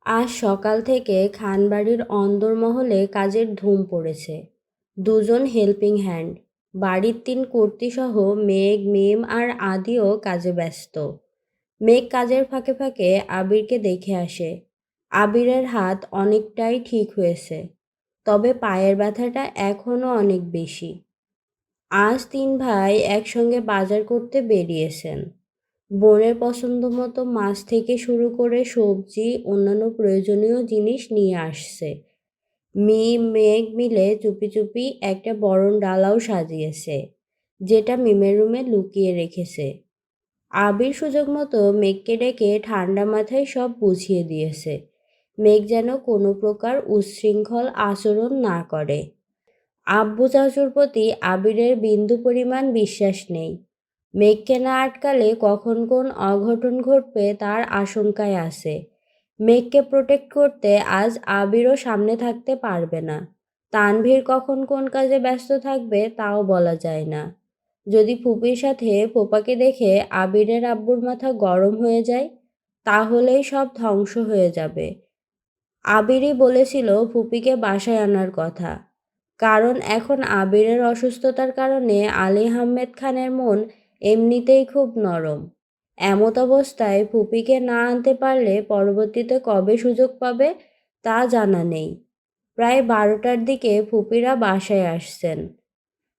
আজ সকাল থেকে খানবাড়ির অন্দরমহলে কাজের ধুম পড়েছে। দুজন হেল্পিং হ্যান্ড, বাড়ির তিন কর্ত্রীসহ মেঘ, মিম আর আদিও কাজে ব্যস্ত। মেঘ কাজের ফাঁকে ফাঁকে আবিরকে দেখে আসে। আবিরের হাত অনেকটাই ঠিক হয়েছে, তবে পায়ের ব্যথাটা এখনও অনেক বেশি। আজ তিন ভাই একসঙ্গে বাজার করতে বেরিয়েছেন। বোনের পছন্দ মতো মাছ থেকে শুরু করে সবজি, অন্যান্য প্রয়োজনীয় জিনিস নিয়ে আসছে। মেঘ মিলে চুপি চুপি একটা বরণ ডালাও সাজিয়েছে, যেটা মিমের রুমে লুকিয়ে রেখেছে। আবির সুযোগ মতো মেঘকে ডেকে ঠান্ডা মাথায় সব বুঝিয়ে দিয়েছে। মেঘ যেন কোনো প্রকার উচ্ছৃঙ্খল আচরণ না করে। আব্বু চাচুর প্রতি আবিরের বিন্দু পরিমাণ বিশ্বাস নেই। মেঘকে না আটকালে কখন কোন অঘটন ঘটবে তার আশঙ্কায় আছে। মেঘকে প্রোটেক্ট করতে আজ আবিরও সামনে থাকতে পারবে না। তানভীর কখন কোন কাজে ব্যস্ত থাকবে তাও বলা যায় না। যদি ফুপির সাথে পোপাকে দেখে আবিরের আব্বুর মাথা গরম হয়ে যায়, তাহলেই সব ধ্বংস হয়ে যাবে। আবিরই বলেছিল ফুপিকে বাসায় আনার কথা, কারণ এখন আবিরের অসুস্থতার কারণে আলী আহমেদ খানের মন এমনিতেই খুব নরম। এমত অবস্থায় ফুপিকে না আনতে পারলে পরবর্তীতে কবে সুযোগ পাবে তা জানা নেই। প্রায় 12টার দিকে ফুপিরা বাসায় আসছেন।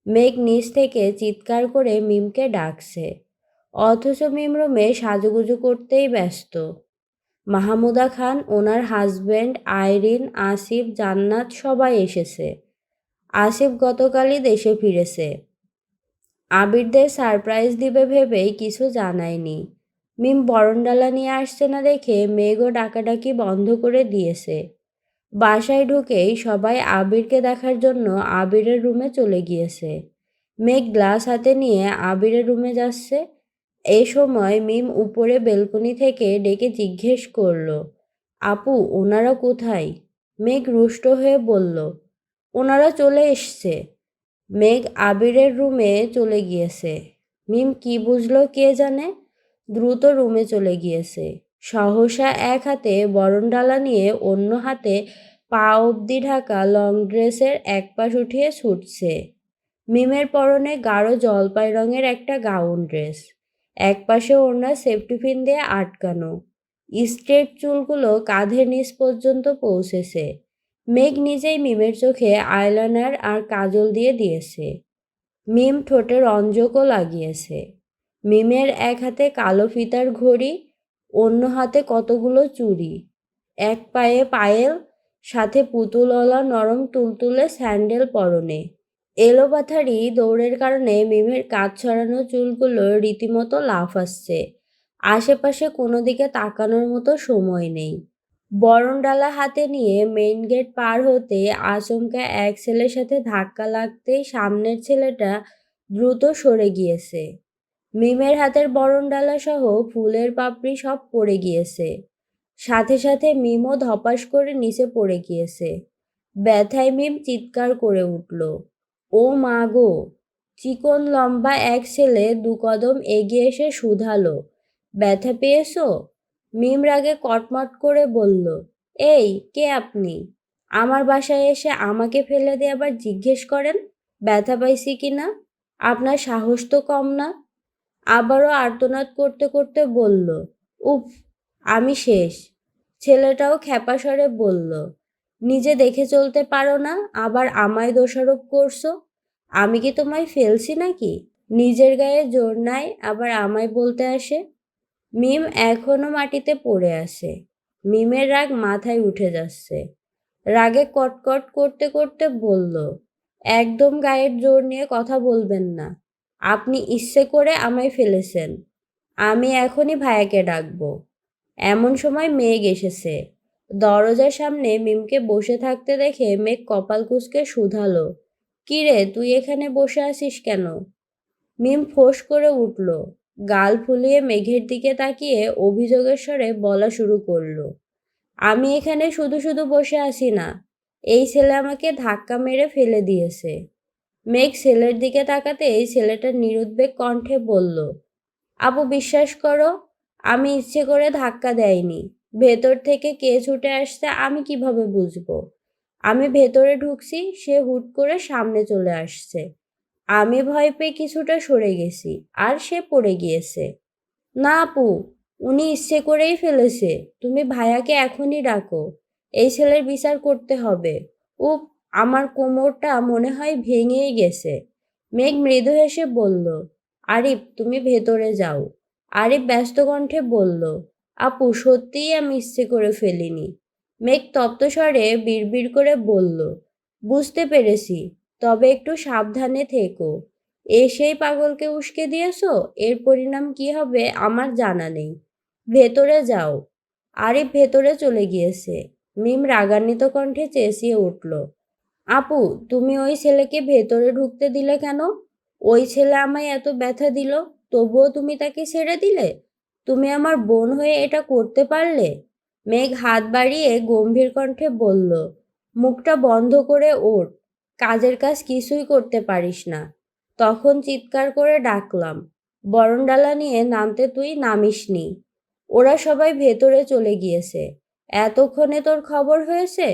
মেঘ নিচ থেকে চিৎকার করে মিমকে ডাকছে, অথচ মিম রুমে সাজুগুজু করতেই ব্যস্ত। মাহমুদা খান, ওনার হাজবেন্ড, আইরিন, আসিফ, জান্নাত সবাই এসেছে। আসিফ গতকালই দেশে ফিরেছে। আবিরদের সারপ্রাইজ দিবে ভেবেই কিছু জানায়নি। মিম বরণডালা নিয়ে আসছে না দেখে মেঘও ডাকাডাকি বন্ধ করে দিয়েছে। বাসায় ঢুকেই সবাই আবিরকে দেখার জন্য আবিরের রুমে চলে গিয়েছে। মেঘ গ্লাস হাতে নিয়ে আবিরের রুমে যাচ্ছে। এই সময় মিম উপরে বেলকনি থেকে ডেকে জিজ্ঞেস করলো, আপু, ওনারা কোথায়? মেঘ রুষ্ট হয়ে বলল, ওনারা চলে এসছে। মেঘ আবিরের রুমে চলে গিয়েছে। মিম কি বুঝলো কে জানে, দ্রুত রুমে চলে গিয়েছে। সহসা এক হাতে বরণডালা নিয়ে অন্য হাতে পা অবধি ঢাকা লং ড্রেসের এক পাশ উঠিয়ে ছুটছে। মিমের পরনে গাঢ় জলপাই রঙের একটা গাউন ড্রেস, এক পাশে ওড়না সেফটি পিন দিয়ে আটকানো। স্ট্রেট চুলগুলো কাঁধের নিচ পর্যন্ত পৌঁছেছে। মেঘ নিজেই মিমের চোখে আইলাইনার আর কাজল দিয়ে দিয়েছে। মিম ঠোঁটে রঞ্জকও লাগিয়েছে। মিমের এক হাতে কালো ফিতার ঘড়ি, অন্য হাতে কতগুলো চুড়ি, এক পায়ে পায়েল, সাথে পুতুলওয়ালা নরম তুলতুলে স্যান্ডেল পরনে। এলোপাথারি দৌড়ের কারণে মিমের কাঁধ ছড়ানো চুলগুলো রীতিমতো লাফাচ্ছে। আশেপাশে কোনো দিকে তাকানোর মতো সময় নেই। বরণডালা হাতে নিয়ে মেইন গেট পার হতে আচমকা এক ছেলের সাথে ধাক্কা লাগতেই সামনের ছেলেটা দ্রুত সরে গিয়েছে। মিমের হাতের বরণডালা সহ ফুলের পাপড়ি সব পড়ে গিয়েছে। সাথে সাথে মিমও ধপাস করে নিচে পড়ে গিয়েছে। ব্যথায় মিম চিৎকার করে উঠল, ও মা গো! চিকন লম্বা এক ছেলে 2 কদম এগিয়ে এসে শুধালো, ব্যথা পেয়েছো? মিম রাগে কটমট করে বলল, এই কে আপনি? আমার বাসায় এসে আমাকে ফেলে দিয়ে আবার জিজ্ঞেস করেন ব্যথা পাইছি কিনা? আপনার সাহস তো কম না। আবারও আর্তনাদ করতে করতে বলল, উফ, আমি শেষ। ছেলেটাও খ্যাপা স্বরে বলল, নিজে দেখে চলতে পারো না, আবার আমায় দোষারোপ করছো? আমি কি তোমায় ফেলছি নাকি? নিজের গায়ে জোর নাই, আবার আমায় বলতে আসে। মিম এখনো মাটিতে পড়ে আছে। মিমের রাগ মাথায় উঠে যাচ্ছে। রাগে কটকট করতে করতে বলল, একদম গায়ের জোর নিয়ে কথা বলবেন না। আপনি ইচ্ছে করে আমায় ফেলেছেন। আমি এখনই ভাইয়াকে ডাকবো। এমন সময় মেঘ এসেছে। দরজার সামনে মিমকে বসে থাকতে দেখে মেঘ কপাল কুঁচকে শুধালো, কিরে, তুই এখানে বসে আছিস কেন? মিম ফোঁস করে উঠল। গাল ফুলিয়ে মেঘের দিকে তাকিয়ে অভিযোগের স্বরে বলা শুরু করলো, আমি এখানে শুধু শুধু বসে আছি না, এই ছেলে আমাকে ধাক্কা মেরে ফেলে দিয়েছে। মেঘ ছেলের দিকে তাকাতে এই ছেলেটা নিরুদ্বেগ কণ্ঠে বলল, আপু, বিশ্বাস করো, আমি ইচ্ছে করে ধাক্কা দেয়নি। ভেতর থেকে কে ছুটে আসছে আমি কিভাবে বুঝবো? আমি ভেতরে ঢুকছি, সে হুট করে সামনে চলে আসছে। আমি ভয় পেয়ে কিছুটা সরে গেছি, আর সে পড়ে গিয়েছে। না আপু, উনি ইচ্ছে করেই ফেলেছে। তুমি ভাইয়াকে এখনই ডাকো। এই ছেলের বিচার করতে হবে। উফ, আমার কোমরটা মনে হয় ভেঙেই গেছে। মেঘ মৃদু হেসে বলল, আরিফ তুমি ভেতরে যাও। আরিফ ব্যস্ত কণ্ঠে বলল, আপু সত্যিই আমি ইচ্ছে করে ফেলিনি। মেঘ তপ্ত স্বরে বিড়বিড় করে বলল, বুঝতে পেরেছি, তবে একটু সাবধানে থেকো। সেই পাগলকে উস্কে দিয়েছো, এর পরিণাম কি হবে আমার জানা নেই। ভেতরে যাও। আরিফ ভেতরে চলে গিয়েছে। মিম রাগান্বিত কণ্ঠে চেঁচিয়ে উঠল, আপু তুমি ওই ছেলেকে ভেতরে ঢুকতে দিলে কেন? ওই ছেলে আমায় এত ব্যথা দিল, তবুও তুমি তাকে ছেড়ে দিলে? তুমি আমার বোন হয়ে এটা করতে পারলে? মেঘ হাত বাড়িয়ে গম্ভীর কণ্ঠে বলল, মুখটা বন্ধ করে ওঠ। কাজের কাজ কিছুই করতে পারিস না। তখন চিৎকার করে ডাকলাম, বরণডালা নিয়ে নামতে তুই নামিসনি। ওরা সবাই ভেতরে চলে গিয়েছে। এতক্ষণে তোর খবর হয়েছে?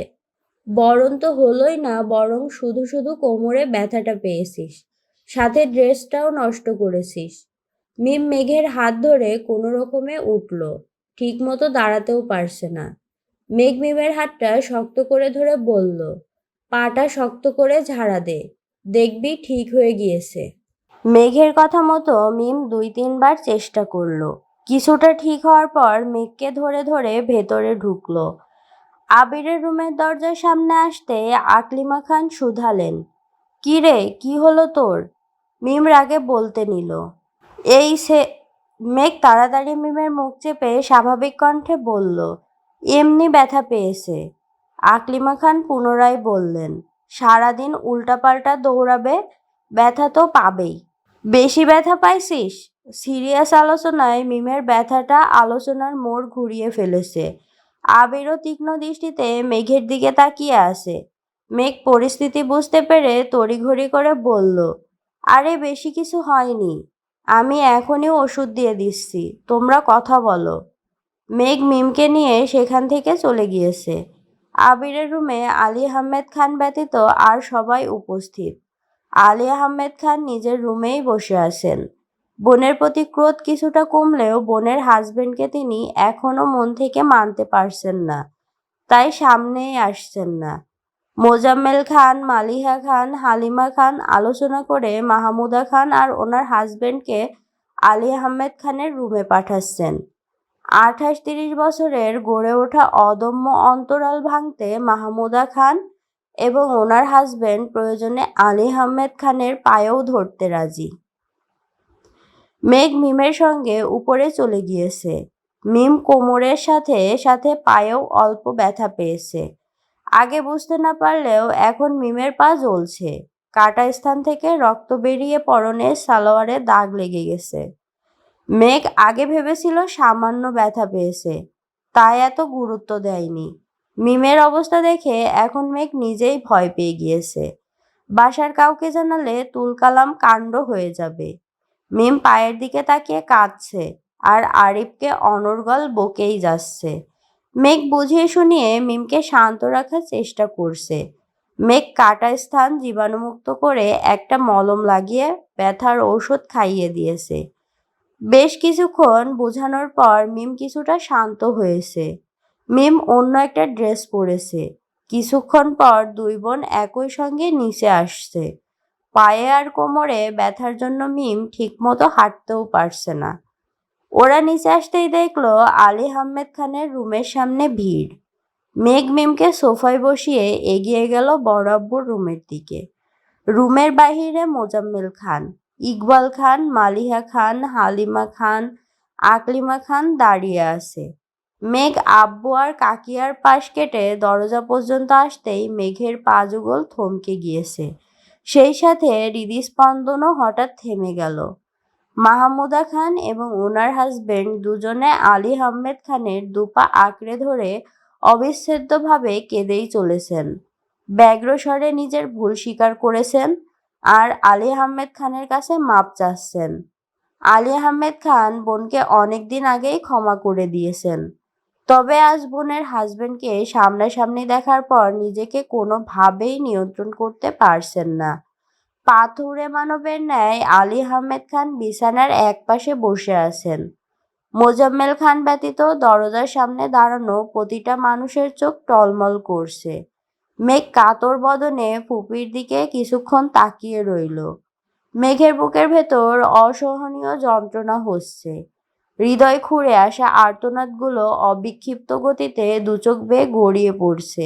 বরণ তো হলোই না, বরং শুধু শুধু কোমরে ব্যথাটা পেয়েছিস, সাথে ড্রেসটাও নষ্ট করেছিস। মিম মেঘের হাত ধরে কোনো রকমে উঠল, ঠিক মতো দাঁড়াতেও পারছে না। মেঘ মিমের হাতটা শক্ত করে ধরে বলল, পাটা শক্ত করে ঝাড়া দে, দেখবি ঠিক হয়ে গিয়েছে। মেঘের কথা মতো মিম ২-৩ বার চেষ্টা করলো। কিছুটা ঠিক হওয়ার পর মেঘকে ধরে ধরে ভেতরে ঢুকলো। আবিরের রুমের দরজার সামনে আসতে আকলিমা খান শুধালেন, কি রে, কি হলো তোর? মিম রাগে বলতে নিল, এই সে। মেঘ তাড়াতাড়ি মিমের মুখ চেপে স্বাভাবিক কণ্ঠে বলল, এমনি ব্যথা পেয়েছে। আকলিমা খান পুনরায় বললেন, সারাদিন উল্টাপাল্টা দৌড়াবে, ব্যথা তো পাবেই। বেশি ব্যথা পাইছিস? সিরিয়াস আলোচনায় মিমের ব্যথাটা আলোচনার মোড় ঘুরিয়ে ফেলেছে। আবিরও তীক্ষ্ণ দৃষ্টিতে মেঘের দিকে তাকিয়ে আছে। মেঘ পরিস্থিতি বুঝতে পেরে তড়িঘড়ি করে বলল, আরে বেশি কিছু হয়নি, আমি এখনই ওষুধ দিয়ে দিচ্ছি, তোমরা কথা বলো। মেঘ মিমকে নিয়ে সেখান থেকে চলে গিয়েছে। আবিরের রুমে আলী আহমেদ খান ব্যতীত আর সবাই উপস্থিত। আলী আহমেদ খান নিজের রুমেই বসে আছেন। বোনের প্রতি ক্রোধ কিছুটা কমলেও বোনের হাজবেন্ডকে তিনি এখনো মন থেকে মানতে পারছেন না, তাই সামনেই আসছেন না। মোজাম্মেল খান, মালিহা খান, হালিমা খান আলোচনা করে মাহমুদা খান আর ওনার হাজবেন্ডকে আলী আহমেদ খানের রুমে পাঠাচ্ছেন। ২৮-৩০ বছরের গড়ে ওঠা অদম্য অন্তরাল ভাঙতে মাহমুদা খান এবং ওনার হাজবেন্ড প্রয়োজনে আলী আহমেদ খানের পায়েও ধরতে রাজি। মেঘ মিমের সঙ্গে উপরে চলে গিয়েছে। মিম কোমরের সাথে সাথে পায়েও অল্প ব্যথা পেয়েছে। আগে বুঝতে না পারলেও এখন মিমের পা জ্বলছে। কাটা স্থান থেকে রক্ত বেরিয়ে পরনে সালোয়ারে দাগ লেগে গেছে। মেঘ আগে ভেবেছিল সামান্য ব্যথা পেয়েছে, তাই এত গুরুত্ব দেয়নি। মিমের অবস্থা দেখে এখন মেঘ নিজেই ভয় পেয়ে গিয়েছে। বাসার কাউকে জানালে তুলকালাম কাণ্ড হয়ে যাবে। মিম পায়ের দিকে তাকিয়ে কাঁদছে আর আরিফকে অনর্গল বকেই যাচ্ছে। মেঘ বুঝিয়ে শুনিয়ে মিমকে শান্ত রাখার চেষ্টা করছে। মেঘ কাটা স্থান জীবাণুমুক্ত করে একটা মলম লাগিয়ে ব্যথার ঔষধ খাইয়ে দিয়েছে। বেশ কিছুক্ষণ বোঝানোর পর মিম কিছুটা শান্ত হয়েছে। মিম অন্য একটা ড্রেস পরেছে। কিছুক্ষণ পর দুই বোন একই সঙ্গে নিচে আসছে। পায়ে আর কোমরে ব্যথার জন্য মিম ঠিকমতো হাঁটতেও পারছে না। ওরা নিচে আসতেই দেখলো আলী আহমেদ খানের রুমের সামনে ভিড়। মেঘ মিমকে সোফায় বসিয়ে এগিয়ে গেল বড় আব্বুর রুমের দিকে। রুমের বাহিরে মোজাম্মেল খান, ইকবাল খান, মালিহা খান, হালিমা খান, আকলিমা খান দাঁড়িয়ে আছে। মেঘ আব্বু আর কাকিয়ার পাশ কেটে দরজা পর্যন্ত আসতেই মেঘের পা যুগল থমকে গিয়েছে। সেই সাথে হৃদস্পন্দনও হঠাৎ থেমে গেল। মাহমুদা খান এবং ওনার হাজবেন্ড দুজনে আলী আহমেদ খানের দুপা আঁকড়ে ধরে অবিচ্ছেদ্যভাবে কেঁদেই চলেছেন। ব্যগ্র স্বরে নিজের ভুল স্বীকার করেছেন আর আলী আহমেদ খানের কাছে মাপ চাচ্ছেন। আলী আহমেদ খান বোনকে অনেক দিন আগেই ক্ষমা করে দিয়েছেন। তবে আজ বোনের হাজবেন্ডকে সামনাসামনি দেখার পর নিজেকে কোনোভাবেই নিয়ন্ত্রণ করতে পারছেন না। পাথুরে মানবের ন্যায় আলী আহমেদ খান বিছানার একপাশে বসে আছেন। মোজাম্মেল খান ব্যতীত দরজার সামনে দাঁড়ানো প্রতিটা মানুষের চোখ টলমল করছে। মেঘ কাতর বদনে ফুপির দিকে কিছুক্ষণ তাকিয়ে রইল। মেঘের বুকের ভেতর অসহনীয় যন্ত্রণা হচ্ছে। হৃদয় খুঁড়ে আসা আর্তনাদগুলো অবিক্ষিপ্ত গতিতে দুচোখ বেয়ে গড়িয়ে পড়ছে।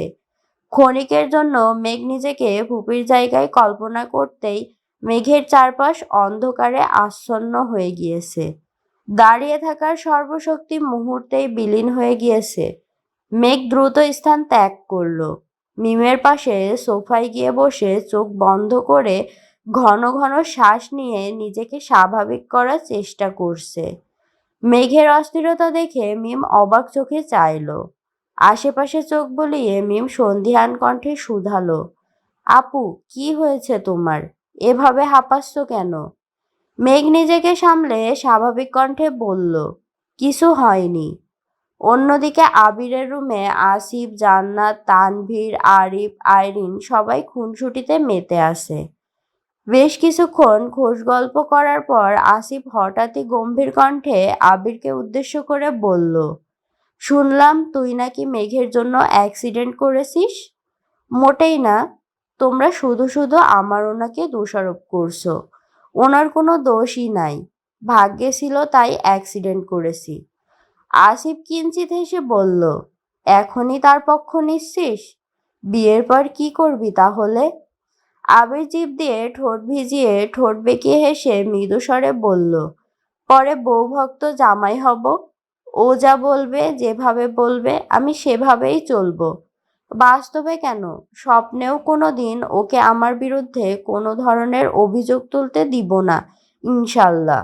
ক্ষণিকের জন্য মেঘ নিজেকে ফুপির জায়গায় কল্পনা করতেই মেঘের চারপাশ অন্ধকারে আচ্ছন্ন হয়ে গিয়েছে। দাঁড়িয়ে থাকার সর্বশক্তি মুহূর্তেই বিলীন হয়ে গিয়েছে। মেঘ দ্রুত স্থান ত্যাগ করল। মিমের পাশে সোফায় গিয়ে বসে চোখ বন্ধ করে ঘন ঘন শ্বাস নিয়ে নিজেকে স্বাভাবিক করার চেষ্টা করছে। মেঘের অস্থিরতা দেখে মিম অবাক চোখে চাইল। আশেপাশে চোখ বুলিয়ে মিম সন্ধিহান কণ্ঠে শুধালো, আপু, কি হয়েছে তোমার? এভাবে হাঁপাচ্ছ কেন? মেঘ নিজেকে সামলে স্বাভাবিক কণ্ঠে বলল, কিছু হয়নি। অন্যদিকে আবিরের রুমে আসিফ, জান্নাত, তানভীর, আরিফ, আইরিন সবাই খুনসুটিতে মেতে আছে। বেশ কিছুক্ষণ খোশ গল্প করার পর আসিফ হঠাৎই গম্ভীর কণ্ঠে আবিরকে উদ্দেশ্য করে বলল, শুনলাম তুই নাকি মেঘের জন্য অ্যাক্সিডেন্ট করেছিস। মোটেই না, তোমরা শুধু শুধু আমার ওনাকে দোষারোপ করছো। ওনার কোনো দোষই নাই, ভাগ্যে ছিল তাই অ্যাক্সিডেন্ট করেছি। আসিফ কিঞ্চিত হেসে বলল, এখনই তার পক্ষ নিচ্ছিস? বিয়ের পর কি করবি তাহলে? আবির জিভ দিয়ে ঠোঁট ভিজিয়ে ঠোঁট বেঁকিয়ে হেসে মৃদু স্বরে বলল, পরে বউভক্ত জামাই হব। ও যা বলবে, যেভাবে বলবে আমি সেভাবেই চলবো। বাস্তবে কেন, স্বপ্নেও কোনো দিন ওকে আমার বিরুদ্ধে কোনো ধরনের অভিযোগ তুলতে দিব না, ইনশাল্লাহ।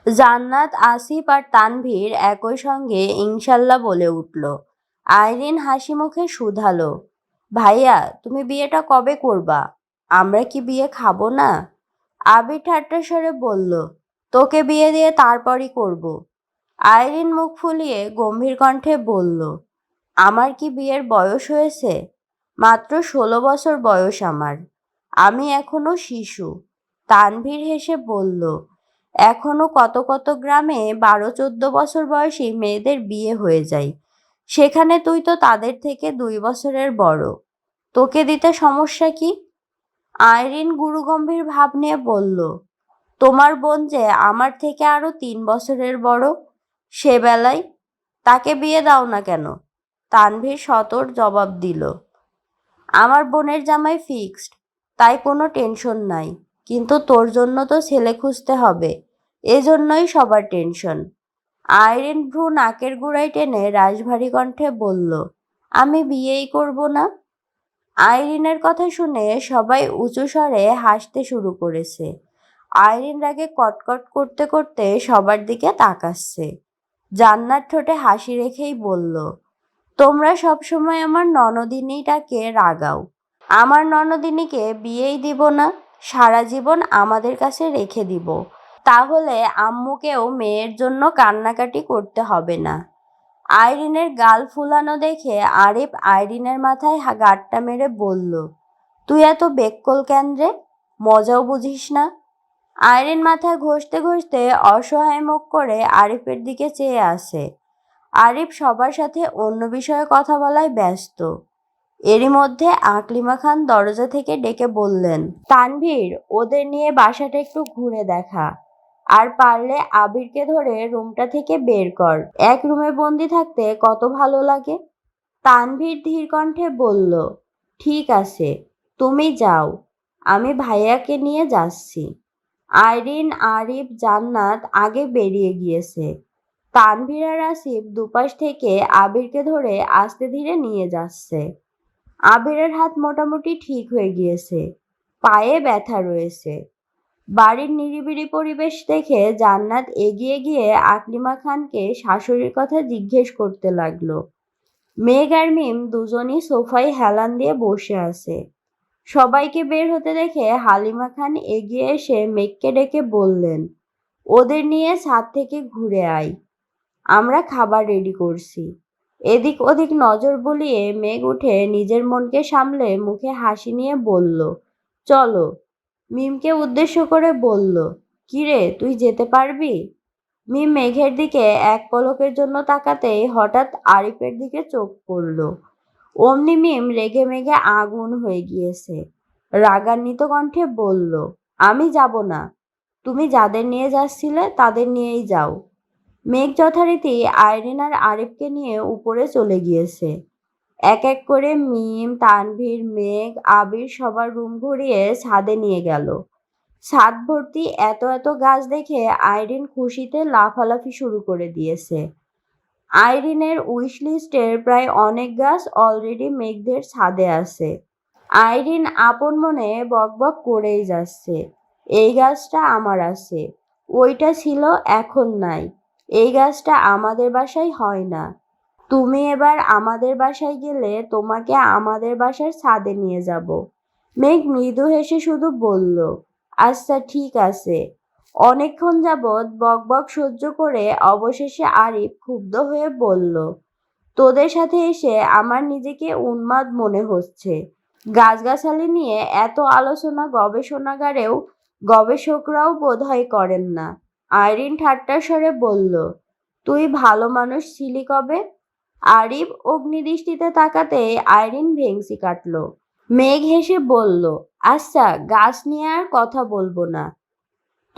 জান্নাত, আসিফ আর তানভীর একই সঙ্গে ইনশাল্লাহ বলে উঠল। আইরিন হাসি মুখে শুধালো, ভাইয়া, তুমি বিয়েটা কবে করবা? আমরা কি বিয়ে খাবো না? আবির ঠাট্টা স্বরে বলল, তোকে বিয়ে দিয়ে তারপরই করব। আইরিন মুখ ফুলিয়ে গম্ভীর কণ্ঠে বলল, আমার কি বিয়ের বয়স হয়েছে? মাত্র 16 বছর বয়স আমার। আমি এখনো শিশু। তানভীর হেসে বলল, এখনো কত কত গ্রামে 12-14 বছর বয়সী মেয়েদের বিয়ে হয়ে যায়। সেখানে তুই তো তাদের থেকে 2 বছরের বড়। তোকে দিতে সমস্যা কি? আইরিন গুরুগম্ভীর ভাব নিয়ে বলল, তোমার বোন যে আমার থেকে আরো 3 বছরের বড়, সে বেলায় তাকে বিয়ে দাও না কেন? তানভীর সতর জবাব দিল, আমার বোনের জামাই ফিক্সড, তাই কোনো টেনশন নাই। কিন্তু তোর জন্য তো ছেলে খুঁজতে হবে, এজন্যই সবার টেনশন। আইরিন ভ্রু নাকের গোড়ায় টেনে রাশভারী কণ্ঠে বলল, আমি বিয়েই করব না। আইরিনের কথা শুনে সবাই উঁচু স্বরে হাসতে শুরু করেছে। আইরিন রাগে কটকট করতে করতে সবার দিকে তাকাচ্ছে। জান্নাত ঠোঁটে হাসি রেখেই বলল, তোমরা সবসময় আমার ননদিনীটাকে রাগাও। আমার ননদিনীকে বিয়েই দিব না, সারা জীবন আমাদের কাছে রেখে দিব। তাহলে আম্মুকেও মেয়ের জন্য কান্নাকাটি করতে হবে না। আইরিনের গাল ফুলানো দেখে আরিফ আইরিনের মাথায় গাঁটটা মেরে বলল, তুই এত বেক্কল কেন রে? মজাও বুঝিস না? আইরিন মাথায় ঘষতে ঘষতে অসহায় মুখ করে আরিফের দিকে চেয়ে আসে। আরিফ সবার সাথে অন্য বিষয়ে কথা বলায় ব্যস্ত। এরই মধ্যে আকলিমা খান দরজা থেকে ডেকে বললেন, তানভীর, ওদের নিয়ে বাসাটা একটু ঘুরে দেখা, আর পারলে আবিরকে ধরে রুমটা থেকে বের কর। এক রুমে বন্দি থাকতে কত ভালো লাগে। তানভীর ধীর কণ্ঠে বলল, ঠিক আছে, তুমি যাও, আমি ভাইয়াকে নিয়ে যাচ্ছি। আইরিন, আরিফ, জান্নাত আগে বেরিয়ে গিয়েছে। তানভীর আর আসিফ দুপাশ থেকে আবিরকে ধরে আস্তে ধীরে নিয়ে যাচ্ছে। আবিরের হাত মোটামুটি ঠিক হয়ে গিয়েছে, পায়ে ব্যথা রয়েছে। বাড়ির নিরিবিলি পরিবেশ দেখে জান্নাত এগিয়ে গিয়ে আকলিমা খানকে শাশুড়ির কথা জিজ্ঞেস করতে লাগলো। মেঘ আর মিম দুজনই সোফায় হেলান দিয়ে বসে আছে। সবাইকে বের হতে দেখে হালিমা খান এগিয়ে এসে মেঘকে ডেকে বললেন, ওদের নিয়ে ছাদ থেকে ঘুরে আয়। আমরা খাবার রেডি করছি। এদিক ওদিক নজর বুলিয়ে মেঘ উঠে নিজের মনকে সামলে মুখে হাসি নিয়ে বলল, চলো। মিমকে উদ্দেশ্য করে বলল, কিরে তুই যেতে পারবি? মিম মেঘের দিকে এক পলকের জন্য তাকাতেই হঠাৎ আরিফের দিকে চোখ পড়ল। অমনি মিম রেগে মেগে আগুন হয়ে গিয়েছে। রাগান্বিত কণ্ঠে বলল, আমি যাব না। তুমি যাদের নিয়ে যাচ্ছিলে তাদের নিয়েই যাও। মেঘ যথারীতি আইরিন আর আরিফকে নিয়ে উপরে চলে গিয়েছে। এক এক করে মিম, তানভীর, মেঘ, আবির সবার রুম ঘুরিয়ে ছাদে নিয়ে গেল। ছাদ ভর্তি এত এত গাছ দেখে আইরিন খুশিতে লাফালাফি শুরু করে দিয়েছে। আইরিনের উইশ লিস্টের প্রায় অনেক গাছ অলরেডি মেঘদের ছাদে আছে। আইরিন আপন মনে বকবক করেই যাচ্ছে, এই গাছটা আমার আছে, ওইটা ছিল এখন নাই, এই গাছটা আমাদের বাসায় হয় না। তুমি এবার আমাদের বাসায় গেলে তোমাকে আমাদের বাসার ছাদে নিয়ে যাব। মেঘ মৃদু হেসে শুধু বলল, আচ্ছা ঠিক আছে। অনেকক্ষণ যাবৎ বকবক সহ্য করে অবশেষে আরিফ ক্ষুব্ধ হয়ে বলল, তোদের সাথে এসে আমার নিজেকে উন্মাদ মনে হচ্ছে। গাছগাছালি নিয়ে এত আলোচনা গবেষণাগারেও গবেষকরাও বোধহয় করেন না। আইরিন ঠাট্টার স্বরে বলল, তুই ভালো মানুষ ছিলি কবে? আরিফ অগ্নিদৃষ্টিতে তাকাতে আইরিন ভেংচি কাটল। মেঘ হেসে বলল, আচ্ছা গাছ নিয়ে আর কথা বলবো না।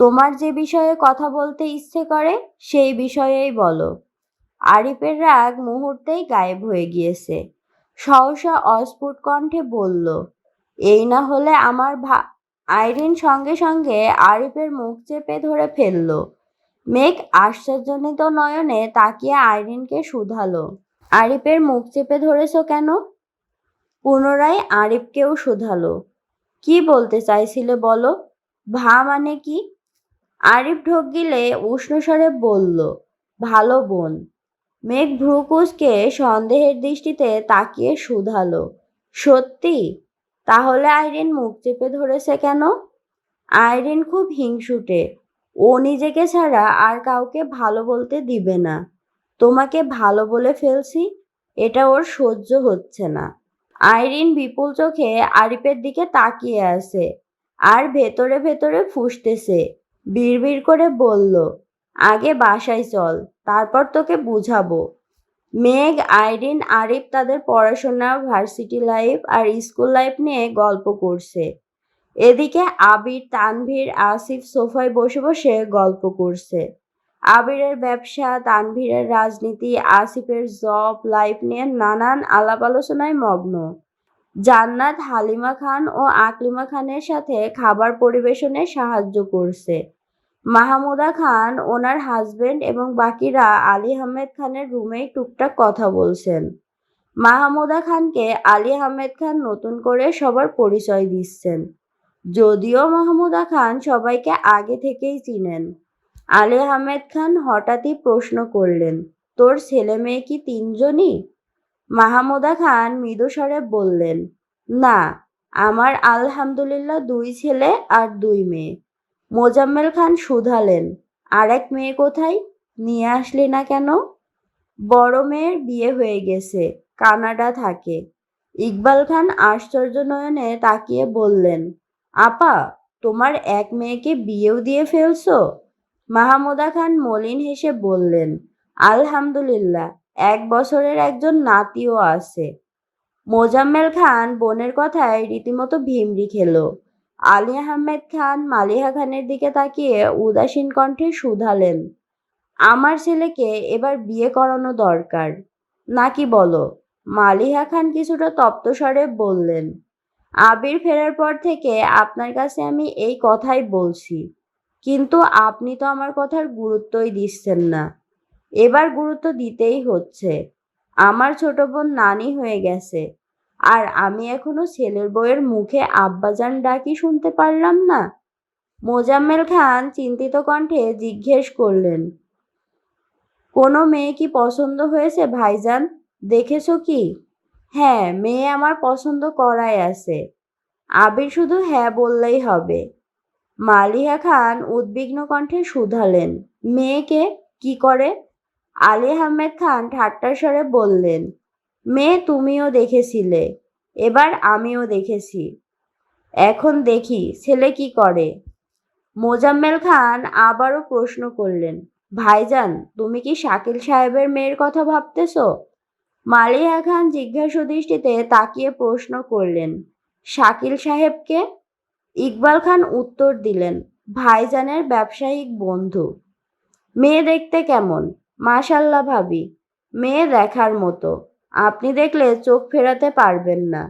তোমার যে বিষয়ে কথা বলতে ইচ্ছে করে সেই বিষয়েই বলো। আরিফের রাগ মুহূর্তেই গায়েব হয়ে গিয়েছে। সহসা অস্ফুট কণ্ঠে বলল, এই না হলে আমার আইরিন সঙ্গে সঙ্গে আরিফের মুখ চেপে ধরে ফেলল। মেঘ আশ্চর্যজনিত নয়নে তাকিয়ে আইরিনকে শুধালো, আরিফের মুখ চেপে ধরেছ কেন? পুনরায় আরিফকেও শুধালো, কি বলতে চাইছিলে বলো? মানে কি? আরিফ ঢোক গিলে উষ্ণ স্বরে বলল, ভালো বোন। মেঘ ভ্রু কুঁচকে সন্দেহের দৃষ্টিতে তাকিয়ে শুধালো, সত্যি? তাহলে আইরিন মুখ চেপে ধরেছে কেন? আইরিন খুব হিংসুটে। ও নিজেকে ছাড়া আর কাউকে ভালো বলতে দিবে না। তোমাকে ভালো বলে ফেলছি, এটা ওর সহ্য হচ্ছে না। আইরিন বিপুল চোখে আরিফের দিকে তাকিয়ে আছে আর ভেতরে ভেতরে ফুঁসতেছে। বিড়বিড় করে বলল, আগে বাসায় চল, তারপর তোকে বুঝাবো। মেঘ, আইরিন, আরিফ তাদের পড়াশোনা, ভার্সিটি লাইফ আর স্কুল লাইফ নিয়ে গল্প করছে। এদিকে আবির, তানভীর, আসিফ সোফায় বসে বসে গল্প করছে। আবিরের ব্যবসা, তানভীরের রাজনীতি, আসিফের জব লাইফ নিয়ে নানান আলাপ আলোচনায় মগ্ন। জান্নাত হালিমা খান ও আকলিমা খানের সাথে খাবার পরিবেশনে সাহায্য করছে। মাহমুদা খান, ওনার হাজবেন্ড এবং বাকিরা আলী আহমেদ খানের রুমেই টুকটাক কথা বলছেন। মাহমুদা খানকে আলী আহমেদ খান নতুন করে সবার পরিচয় দিচ্ছেন, যদিও মাহমুদা খান সবাইকে আগে থেকেই চিনেন। আলী আহমেদ খান হঠাৎই প্রশ্ন করলেন, তোর ছেলে মেয়ে কি তিনজনই? মাহমুদা খান মৃদুস্বরে বললেন, না, আমার আলহামদুলিল্লাহ 2 ছেলে আর 2 মেয়ে। মোজাম্মেল খান শুধালেন, আর এক মেয়ে কোথায়? নিয়ে আসলি না কেন? বড় মেয়ের বিয়ে হয়ে গেছে, কানাডা থাকে। ইকবাল খান আশ্চর্য নয়নে তাকিয়ে বললেন, আপা, তোমার এক মেয়েকে বিয়েও দিয়ে ফেলছো? মাহমুদা খান মলিন হেসে বললেন, আলহামদুলিল্লাহ, 1 বছরের একজন নাতিও আছে। মোজাম্মেল খান বোনের কথায় রীতিমতো ভিমরি খেল। আলী আহমেদ খান মালিহা খানের দিকে তাকিয়ে উদাসীন কণ্ঠে শুধালেন, আমার ছেলেকে এবার বিয়ে করানো দরকার নাকি বলো? মালিহা খান কিছুটা তপ্ত স্বরে বললেন, আবির ফেরার পর থেকে আপনার কাছে আমি এই কথাই বলছি, কিন্তু আপনি তো আমার কথার গুরুত্বই দিচ্ছেন না। এবার গুরুত্ব দিতেই হচ্ছে। আমার ছোট বোন নানি হয়ে গেছে, আর আমি এখনো ছেলের বউয়ের মুখে আব্বাজান ডাকি শুনতে পারলাম না। মোজাম্মেল খান চিন্তিত কণ্ঠে জিজ্ঞেস করলেন, কোনো মেয়ে কি পছন্দ হয়েছে ভাইজান? দেখেছো কি? হ্যাঁ, মেয়ে আমার পছন্দ করাই আছে। আবির শুধু হ্যাঁ বললেই হবে। মালিহা খান উদ্বিগ্ন কণ্ঠে শুধালেন, মেয়েকে কি করে? আলী আহমেদ খান ঠাট্টার স্বরে বললেন, মেয়ে তুমিও দেখেছিলে, এবার আমিও দেখেছি, এখন দেখি ছেলে কি করে। মোজাম্মেল খান আবারও প্রশ্ন করলেন, ভাইজান তুমি কি শাকিল সাহেবের মেয়ের কথা ভাবতেছ? মালিহা খান জিজ্ঞাসু দৃষ্টিতে তাকিয়ে প্রশ্ন করলেন, শাকিল সাহেবকে? ইকবাল খান উত্তর দিলেন, ভাইজানের ব্যবসায়িক বন্ধু। মেয়ে দেখতে কেমন? মাশাল্লাহ ভাবি, মেয়ে দেখার মতো, আপনি দেখলে চোখ ফেরাতে পারবেন না,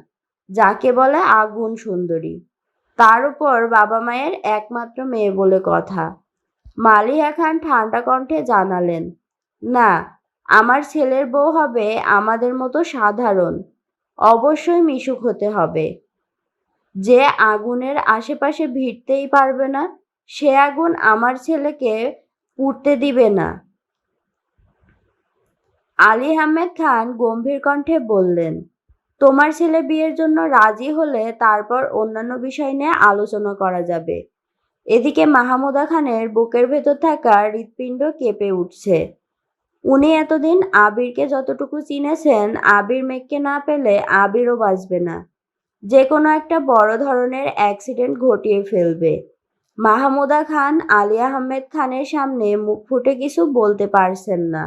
যাকে বলে আগুন সুন্দরী, তার উপর বাবা মায়ের একমাত্র মেয়ে বলে কথা। মালিহা খান ঠান্ডা কণ্ঠে জানালেন, না, আমার ছেলের বউ হবে আমাদের মতো সাধারণ, অবশ্যই মিশুক হতে হবে। যে আগুনের আশেপাশে ভিড়তেই পারবে না, সে আগুন আমার ছেলেকে পুড়তে দিবে না। আলী আহমেদ খান গম্ভীর কণ্ঠে বললেন, তোমার ছেলে বিয়ের জন্য রাজি হলে তারপর অন্যান্য বিষয় নিয়ে আলোচনা করা যাবে। এদিকে মাহমুদা খানের বুকের ভেতর থাকা হৃৎপিণ্ড কেঁপে উঠছে। উনি এতদিন আবিরকে যতটুকু চিনেছেন, আবির মেঘকে না পেলে আবিরও বাঁচবে না, যে কোনো একটা বড় ধরনের অ্যাক্সিডেন্ট ঘটিয়ে ফেলবে। মাহমুদা খান আলী আহমেদ খানের সামনে মুখ ফুটে কিছু বলতে পারছেন না,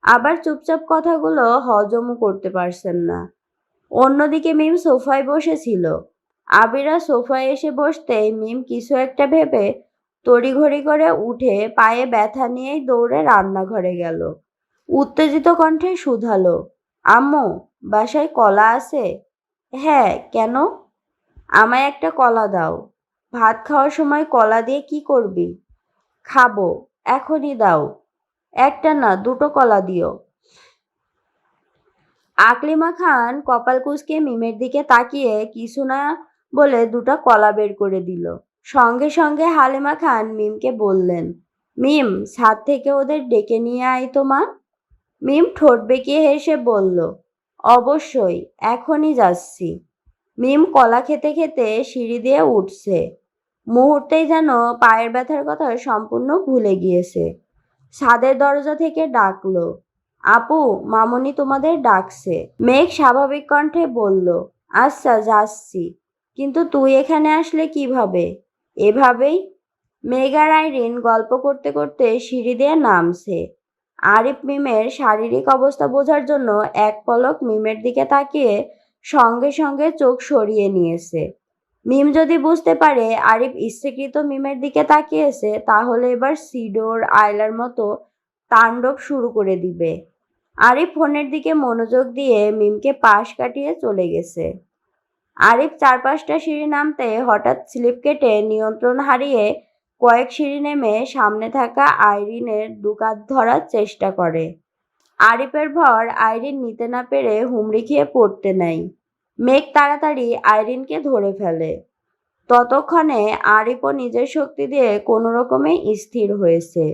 আবার চুপচাপ কথাগুলো হজমও করতে পারছেন না। অন্যদিকে মিম সোফায় বসেছিল। আবিরা সোফায় এসে বসতেই মিম কিছু একটা ভেবে তড়িঘড়ি করে উঠে পায়ে ব্যথা নিয়েই দৌড়ে রান্নাঘরে গেল। উত্তেজিত কণ্ঠে শুধালো, আম্মু, বাসায় কলা আছে? হ্যাঁ, কেন? আমায় একটা কলা দাও। ভাত খাওয়ার সময় কলা দিয়ে কি করবি? খাবো, এখনই দাও। একটা না, দুটো কলা দিও। আকলিমা খান কপাল কুঁচকে মিমের দিকে তাকিয়ে কিছু না বলে দুটো কলা বের করে দিল। সঙ্গে সঙ্গে হালিমা খান মিমকে বললেন, মিম, ছাদ থেকে ওদের ডেকে নিয়ে আয় তো মা। মিম ঠোঁট বেঁকিয়ে হেসে বলল, অবশ্যই, এখনই যাচ্ছি। মিম কলা খেতে খেতে সিঁড়ি দিয়ে উঠছে। মুহূর্তেই যেন পায়ের ব্যথার কথা সম্পূর্ণ ভুলে গিয়েছে। ছাদের দরজা থেকে ডাকলো, আপু, মামুনি তোমাদের ডাকছে। মেঘ স্বাভাবিক কণ্ঠে বলল, আচ্ছা যাচ্ছি, কিন্তু তুই এখানে আসলে কিভাবে? এভাবেই। মেঘ আর আইরিন গল্প করতে করতে সিঁড়ি দিয়ে নামছে। আরিফ মিমের শারীরিক অবস্থা বোঝার জন্য এক পলক মিমের দিকে তাকিয়ে সঙ্গে সঙ্গে চোখ সরিয়ে নিয়েছে। মিম যদি বুঝতে পারে আরিফ ইচ্ছাকৃত মিমের দিকে তাকিয়েছে, তাহলে এবার সিডোর আয়লার মতো তাণ্ডব শুরু করে দিবে। আরিফ ফোনের দিকে মনোযোগ দিয়ে মিমকে পাশ কাটিয়ে চলে গেছে। আরিফ 4-5টা সিঁড়ি নামতে হঠাৎ স্লিপ কেটে নিয়ন্ত্রণ হারিয়ে কয়েক সিঁড়ি নেমে সামনে থাকা আইরিনের দুকাত ধরার চেষ্টা করে। আরিফের ভর আইরিন নিতে না পেরে হুমড়ি খেয়ে পড়তে নেয়। মেঘ তাড়াতাড়ি আইরিনকে ধরে ফেলে। ততক্ষণে আরিফও নিজের শক্তি দিয়ে কোনো রকমে স্থির হয়েছে।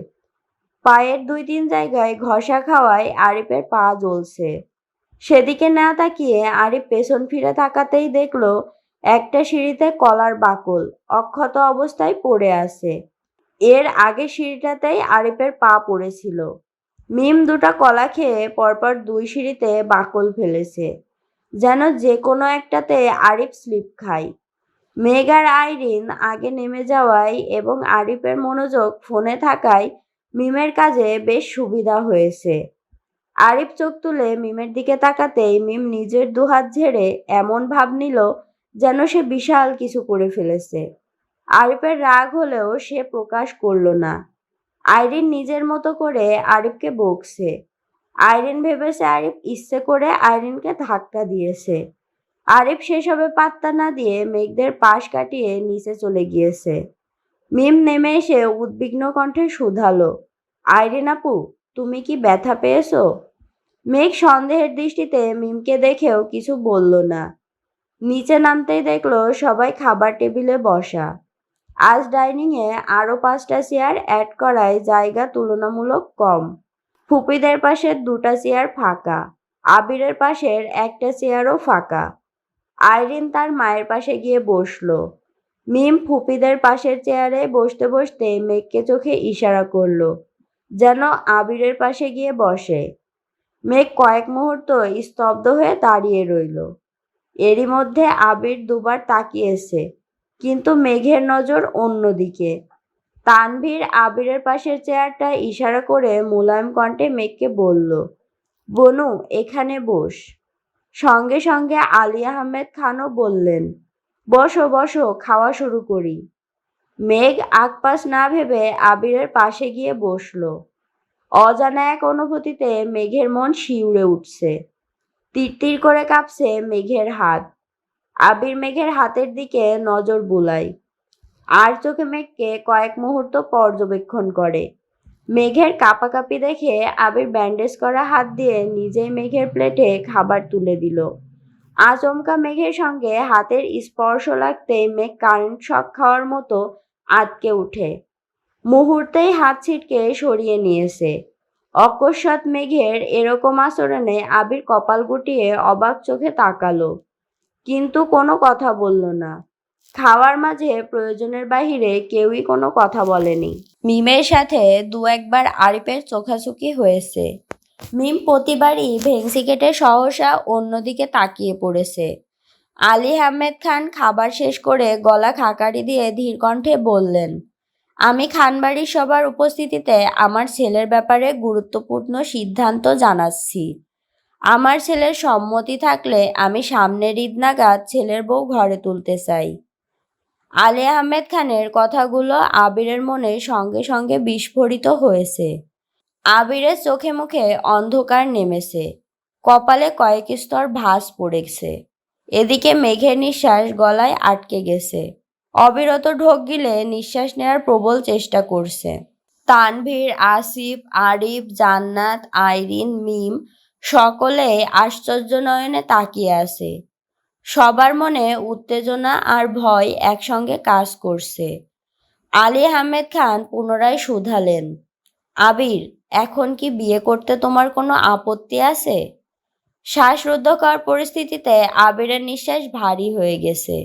পায়ের 2-3 জায়গায় ঘষা খাওয়ায় আরিফের পা জ্বলছে। সেদিকে না তাকিয়ে আরিফ পেছন ফিরে তাকাতেই দেখল একটা সিঁড়িতে কলার বাকল অক্ষত অবস্থায় পড়ে আছে। এর আগে সিঁড়িটাতেই আরিফের পা পড়েছিল। মিম দুটো কলা খেয়ে পরপর 2 সিঁড়িতে বাকল ফেলেছে, যেন যে কোনো একটাতে আরিফ স্লিপ খায়। মেঘ আর আইরিন আগে নেমে যাওয়ায় এবং আরিফের মনোযোগ ফোনে থাকায় মিমের কাজে বেশ সুবিধা হয়েছে। আরিফ চোখ তুলে মিমের দিকে তাকাতেই মিম নিজের দুহাত ঝেড়ে এমন ভাব নিল যেন সে বিশাল কিছু করে ফেলেছে। আরিফের রাগ হলেও সে প্রকাশ করল না। আইরিন নিজের মতো করে আরিফকে বকছে। আইরিন ভেবেছে আরিফ ইচ্ছে করে আইরিনকে ধাক্কা দিয়েছে। আরিফ সেসবে পাত্তা না দিয়ে মেঘদের পাশ কাটিয়ে নিচে চলে গিয়েছে। মিম নেমে এসে উদ্বিগ্ন কণ্ঠে শুধালো, আইরিন আপু, তুমি কি ব্যথা পেয়েছো? মেঘ সন্দেহের দৃষ্টিতে মিমকে দেখেও কিছু বলল না। নিচে নামতেই দেখলো সবাই খাবার টেবিলে বসা। আজ ডাইনিংয়ে আরো 5টা চেয়ার অ্যাড করায় জায়গা তুলনামূলক কম। ফুপিদের পাশের 2টা চেয়ার ফাঁকা, আবিরের পাশের একটা চেয়ারও ফাঁকা। আইরিন তার মায়ের পাশে গিয়ে বসলো। মিম ফুপিদের পাশের চেয়ারে বসতে বসতে মেঘকে চোখে ইশারা করলো, যেন আবিরের পাশে গিয়ে বসে। মেঘ কয়েক মুহূর্ত স্তব্ধ হয়ে দাঁড়িয়ে রইল। এরই মধ্যে আবির দুবার তাকিয়েছে, কিন্তু মেঘের নজর অন্যদিকে। তানভীর আবিরের পাশের চেয়ারটা ইশারা করে মোলায়েম কণ্ঠে মেঘকে বলল, বনু, এখানে বস। সঙ্গে সঙ্গে আলী আহমেদ খানও বললেন, বসো বসো, খাওয়া শুরু করি। মেঘ আগপাশ না ভেবে আবিরের পাশে গিয়ে বসল। অজানা এক অনুভূতিতে মেঘের মন শিউরে উঠছে। তিরতির করে কাঁপছে মেঘের হাত। আবির মেঘের হাতের দিকে নজর বুলায়, আর চোখে মেঘকে কয়েক মুহূর্ত পর্যবেক্ষণ করে। মেঘের কাঁপাকাঁপি দেখে আবির ব্যান্ডেজ করা হাত দিয়ে নিজেই মেঘের প্লেটে খাবার তুলে দিল। আচমকা মেঘের সঙ্গে হাতের স্পর্শ লাগতেই মেঘ কারেন্ট শক খাওয়ার মতো আটকে উঠে। মুহূর্তেই হাত ছিটকে সরিয়ে নিয়েছে। অকস্মাৎ মেঘের এরকম আচরণে আবির কপাল গুটিয়ে অবাক চোখে তাকালো, কিন্তু কোনো কথা বলল না। খাওয়ার মাঝে প্রয়োজনের বাহিরে কেউই কোনো কথা বলেনি। মিমের সাথে দু একবার আরিফের চোখাচোখি হয়েছে। মিম প্রতিবারই ভেংসি কেটে সহসা অন্যদিকে তাকিয়ে পড়েছে। আলী আহমেদ খান খাবার শেষ করে গলা খাকারি দিয়ে ধীর কণ্ঠে বললেন, আমি খানবাড়ির সবার উপস্থিতিতে আমার ছেলের ব্যাপারে গুরুত্বপূর্ণ সিদ্ধান্ত জানাচ্ছি। আমার ছেলের সম্মতি থাকলে আমি সামনের ঈদ নাগাদ ছেলের বউ ঘরে তুলতে চাই। আলী আহমেদ খানের কথাগুলো আবিরের মনে সঙ্গে সঙ্গে বিস্ফোরিত হয়েছে। আবিরের চোখে মুখে অন্ধকার নেমেছে, কপালে কয়েক স্তর ভাঁজ পড়েছে। এদিকে মেঘের নিঃশ্বাস গলায় আটকে গেছে। অবিরত ঢোক গিলে নিঃশ্বাস নেওয়ার প্রবল চেষ্টা করছে। তানভীর, আসিফ, আরিফ, জান্নাত, আইরিন, মিম সকলে আশ্চর্য নয়নে তাকিয়ে আছে। সবার মনে উত্তেজনা আর ভয় একসঙ্গে কাজ করছে। আলী আহমেদ খান পুনরায় শুধালেন, আবির, এখন কি বিয়ে করতে তোমার কোনো আপত্তি আছে? শ্বাসরুদ্ধকর পরিস্থিতিতে আবিরের নিঃশ্বাস ভারী হয়ে গেছে।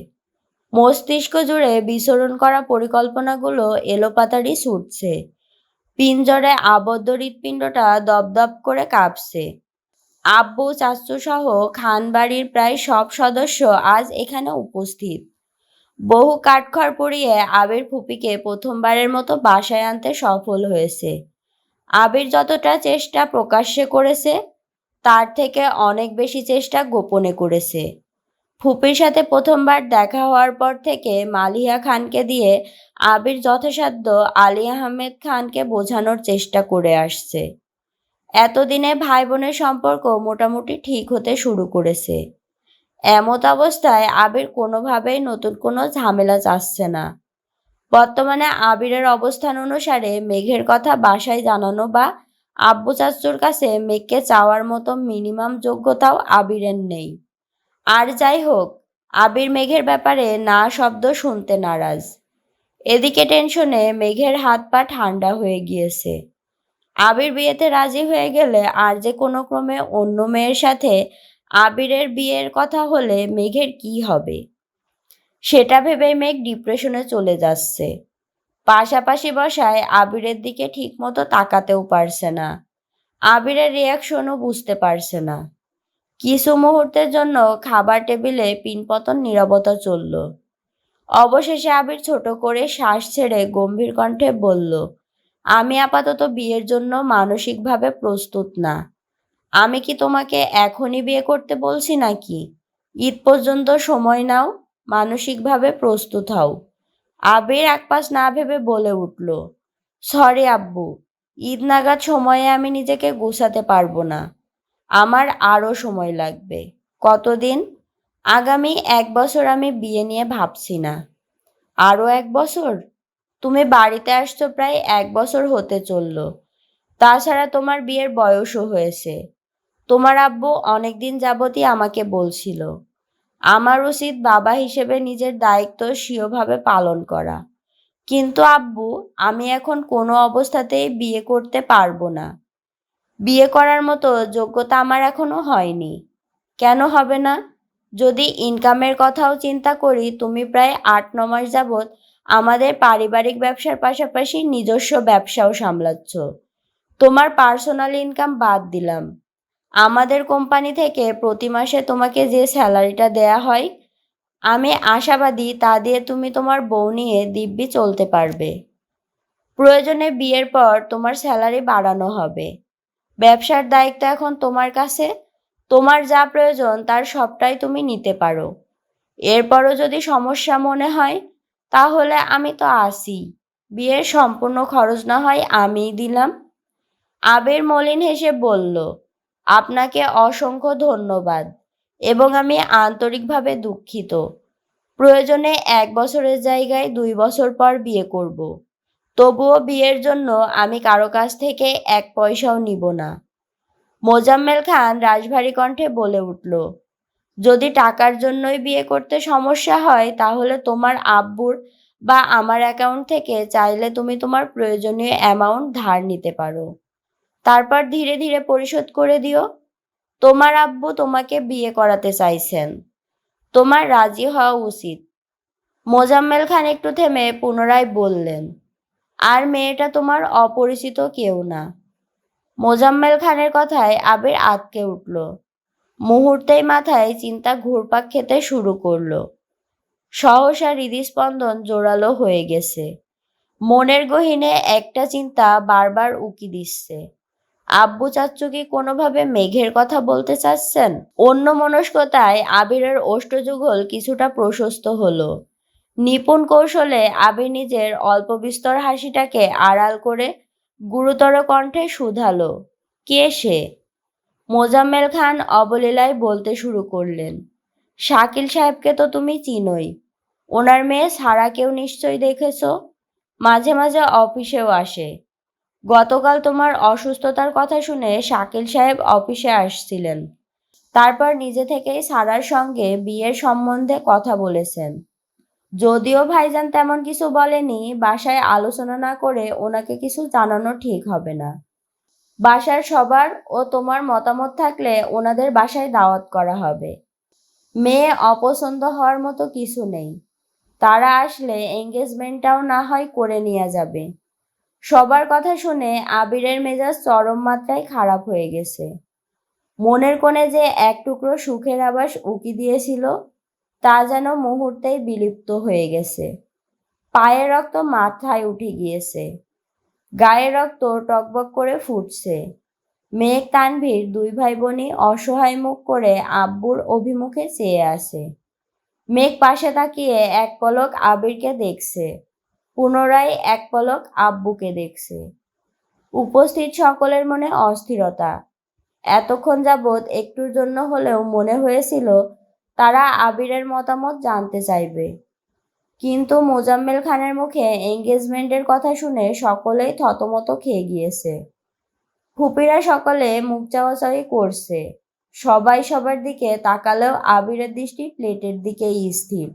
মস্তিষ্ক জুড়ে বিচরণ করা পরিকল্পনাগুলো এলোপাতাড়ি ছুটছে। পিঞ্জরে আবদ্ধ হৃৎপিণ্ডটা দপদপ করে কাঁপছে। আব্বু, চাচু সহ খানবাড়ির প্রায় সব সদস্য আজ এখানে উপস্থিত। বহু কাঠখড় পুড়িয়ে আবির ফুপিকে প্রথমবারের মতো বাসায় আনতে সফল হয়েছে। আবির যতটা চেষ্টা প্রকাশ্যে করেছে, তার থেকে অনেক বেশি চেষ্টা গোপনে করেছে। ফুপির সাথে প্রথমবার দেখা হওয়ার পর থেকে মালিহা খানকে দিয়ে আবির যথাসাধ্য আলী আহমেদ খানকে বোঝানোর চেষ্টা করে আসছে। এতদিনে ভাই বোনের সম্পর্ক মোটামুটি ঠিক হতে শুরু করেছে। এমত অবস্থায় আবির কোনোভাবেই নতুন কোনো ঝামেলা চাচ্ছে না। বর্তমানে আবিরের অবস্থান অনুসারে মেঘের কথা বাসায় জানানো বা আব্বু চাচুর কাছে মেঘকে চাওয়ার মতো মিনিমাম যোগ্যতাও আবিরের নেই। আর যাই হোক, আবির মেঘের ব্যাপারে না শব্দ শুনতে নারাজ। এদিকে টেনশনে মেঘের হাত পা ঠান্ডা হয়ে গিয়েছে। আবির বিয়েতে রাজি হয়ে গেলে আর যে কোনো ক্রমে অন্য মেয়ের সাথে আবিরের বিয়ের কথা হলে মেঘের কি হবে, সেটা ভেবেই মেঘ ডিপ্রেশনে চলে যাচ্ছে। পাশাপাশি বসায় আবিরের দিকে ঠিকমতো তাকাতেও পারছে না। আবিরের রিয়াকশনও বুঝতে পারছে না। কিছু মুহূর্তের জন্য খাবার টেবিলে পিনপতন নীরবতা চলল। অবশেষে আবির ছোট করে শ্বাস ছেড়ে গম্ভীর কণ্ঠে বলল, আমি আপাতত বিয়ের জন্য মানসিকভাবে প্রস্তুত না। আমি কি তোমাকে এখনই বিয়ে করতে বলছি নাকি? ঈদ পর্যন্ত সময় নাও, মানসিকভাবে প্রস্তুত হও। আবির একপাশ না ভেবে বলে উঠল, সরি আব্বু, ঈদ নাগাদ সময়ে আমি নিজেকে গোছাতে পারবো না। আমার আরও সময় লাগবে। কতদিন? আগামী 1 বছর আমি বিয়ে নিয়ে ভাবছি না। আরও 1 বছর? তুমি বাড়িতে আসছো প্রায় 1 বছর হতে চলল। তাছাড়া তোমার বিয়ের বয়সও হয়েছে। তোমার আব্বু অনেকদিন যাবতই আমাকে বলছিল, আমার উচিত বাবা হিসেবে নিজের দায়িত্ব স্বীয়ভাবে পালন করা। কিন্তু আব্বু, আমি এখন কোনো অবস্থাতেই বিয়ে করতে পারবো না। বিয়ে করার মতো যোগ্যতা আমার এখনো হয়নি। কেন হবে না? যদি ইনকামের কথাও চিন্তা করি, তুমি প্রায় 8-9 মাস যাবৎ আমাদের পারিবারিক ব্যবসার পাশাপাশি নিজস্ব ব্যবসাও সামলাচ্ছ। তোমার পার্সোনাল ইনকাম বাদ দিলাম। আমাদের কোম্পানি থেকে প্রতি মাসে তোমাকে যে স্যালারিটা দেয়া হয়, আমি আশাবাদী তা দিয়ে তুমি তোমার বউ নিয়ে দিব্যি চলতে পারবে। প্রয়োজনে বিয়ের পর তোমার স্যালারি বাড়ানো হবে। ব্যবসার দায়িত্ব এখন তোমার কাছে। তোমার যা প্রয়োজন তার সবটাই তুমি নিতে পারো। এরপরও যদি সমস্যা মনে হয়, তাহলে আমি তো আছি। বিয়ের সম্পূর্ণ খরচ না হয় আমিই দিলাম। আবির মলিন হেসে বলল, আপনাকে অসংখ্য ধন্যবাদ এবং আমি আন্তরিকভাবে দুঃখিত। প্রয়োজনে 1 বছরের জায়গায় 2 বছর পর বিয়ে করব। তবুও বিয়ের জন্য আমি কারো কাছ থেকে 1 পয়সাও নিব না। মোজাম্মেল খান রাশভারী কণ্ঠে বলে উঠল, যদি টাকার জন্যই বিয়ে করতে সমস্যা হয় তাহলে তোমার আব্বুর বা আমার অ্যাকাউন্ট থেকে চাইলে তুমি তোমার প্রয়োজনীয় অ্যামাউন্ট ধার নিতে পারো। তারপর ধীরে ধীরে পরিশোধ করে দিও। তোমার আব্বু তোমাকে বিয়ে করাতে চাইছেন। তোমার রাজি হওয়া উচিত। মোজাম্মেল খান একটু থেমে পুনরায় বললেন, আর মেয়েটা তোমার অপরিচিত কেউ না। মোজাম্মেল খানের কথায় আবির আঁতকে উঠল। মুহূর্তেই মাথায় চিন্তা ঘুরপাক খেতে শুরু করলো। সহসা হৃদস্পন্দন জোরালো হয়ে গেছে। মনের গহীনে একটা চিন্তা বারবার উকি দিচ্ছে। আব্বু চাচ্চু কি কোনোভাবে মেঘের কথা বলতে চাচ্ছেন? অন্যমনস্কতায় আবিরের ওষ্ঠযুগল কিছুটা প্রশস্ত হলো। নিপুণ কৌশলে আবির নিজের অল্প বিস্তর হাসিটাকে আড়াল করে গুরুতর কণ্ঠে শুধালো, কে সে? মোজাম্মেল খান অবলীলায় বলতে শুরু করলেন, শাকিল সাহেবকে তো তুমি চিনোই। ওনার মেয়ে সারাকেও নিশ্চয়ই দেখেছ। মাঝে মাঝে অফিসেও আসে। গতকাল তোমার অসুস্থতার কথা শুনে শাকিল সাহেব অফিসে আসছিলেন। তারপর নিজে থেকেই সারার সঙ্গে বিয়ের সম্বন্ধে কথা বলেছেন। যদিও ভাইজান তেমন কিছু বলেনি, বাসায় আলোচনা না করে ওনাকে কিছু জানানো ঠিক হবে না। বাসার সবার ও তোমার মতামত থাকলে ওনাদের বাসায় দাওয়াত করা হবে। মেয়ে অপছন্দ হওয়ার মতো কিছু নেই। তারা আসলে এঙ্গেজমেন্টটাও না হয় করে নেওয়া যাবে। সবার কথা শুনে আবিরের মেজাজ চরম মাত্রায় খারাপ হয়ে গেছে। মনের কোণে যে এক টুকরো সুখের আভাস উকি দিয়েছিল, তা যেন মুহূর্তেই বিলুপ্ত হয়ে গেছে। পায়ের রক্ত মাথায় উঠে গিয়েছে। গায়ের রক্ত টকবক করে ফুটছে। মেঘ তানভীর 2 ভাই বোনই অসহায় মুখ করে আব্বুর অভিমুখে চেয়ে আছে। মেঘ পাশে তাকিয়ে এক পলক আবিরকে দেখছে, পুনরায় এক পলক আব্বুকে দেখছে। উপস্থিত সকলের মনে অস্থিরতা। এতক্ষণ যাবৎ একটুর জন্য হলেও মনে হয়েছিল তারা আবিরের মতামত জানতে চাইবে। কিন্তু মোজাম্মেল খানের মুখে এঙ্গেজমেন্টের কথা শুনে সকলেই থতমত খেয়ে গিয়েছে। ফুপিরা সকলে মুখ চাওয়াচাওয়ি করছে। সবাই সবার দিকে তাকালেও আবিরের দৃষ্টি প্লেটের দিকেই স্থির।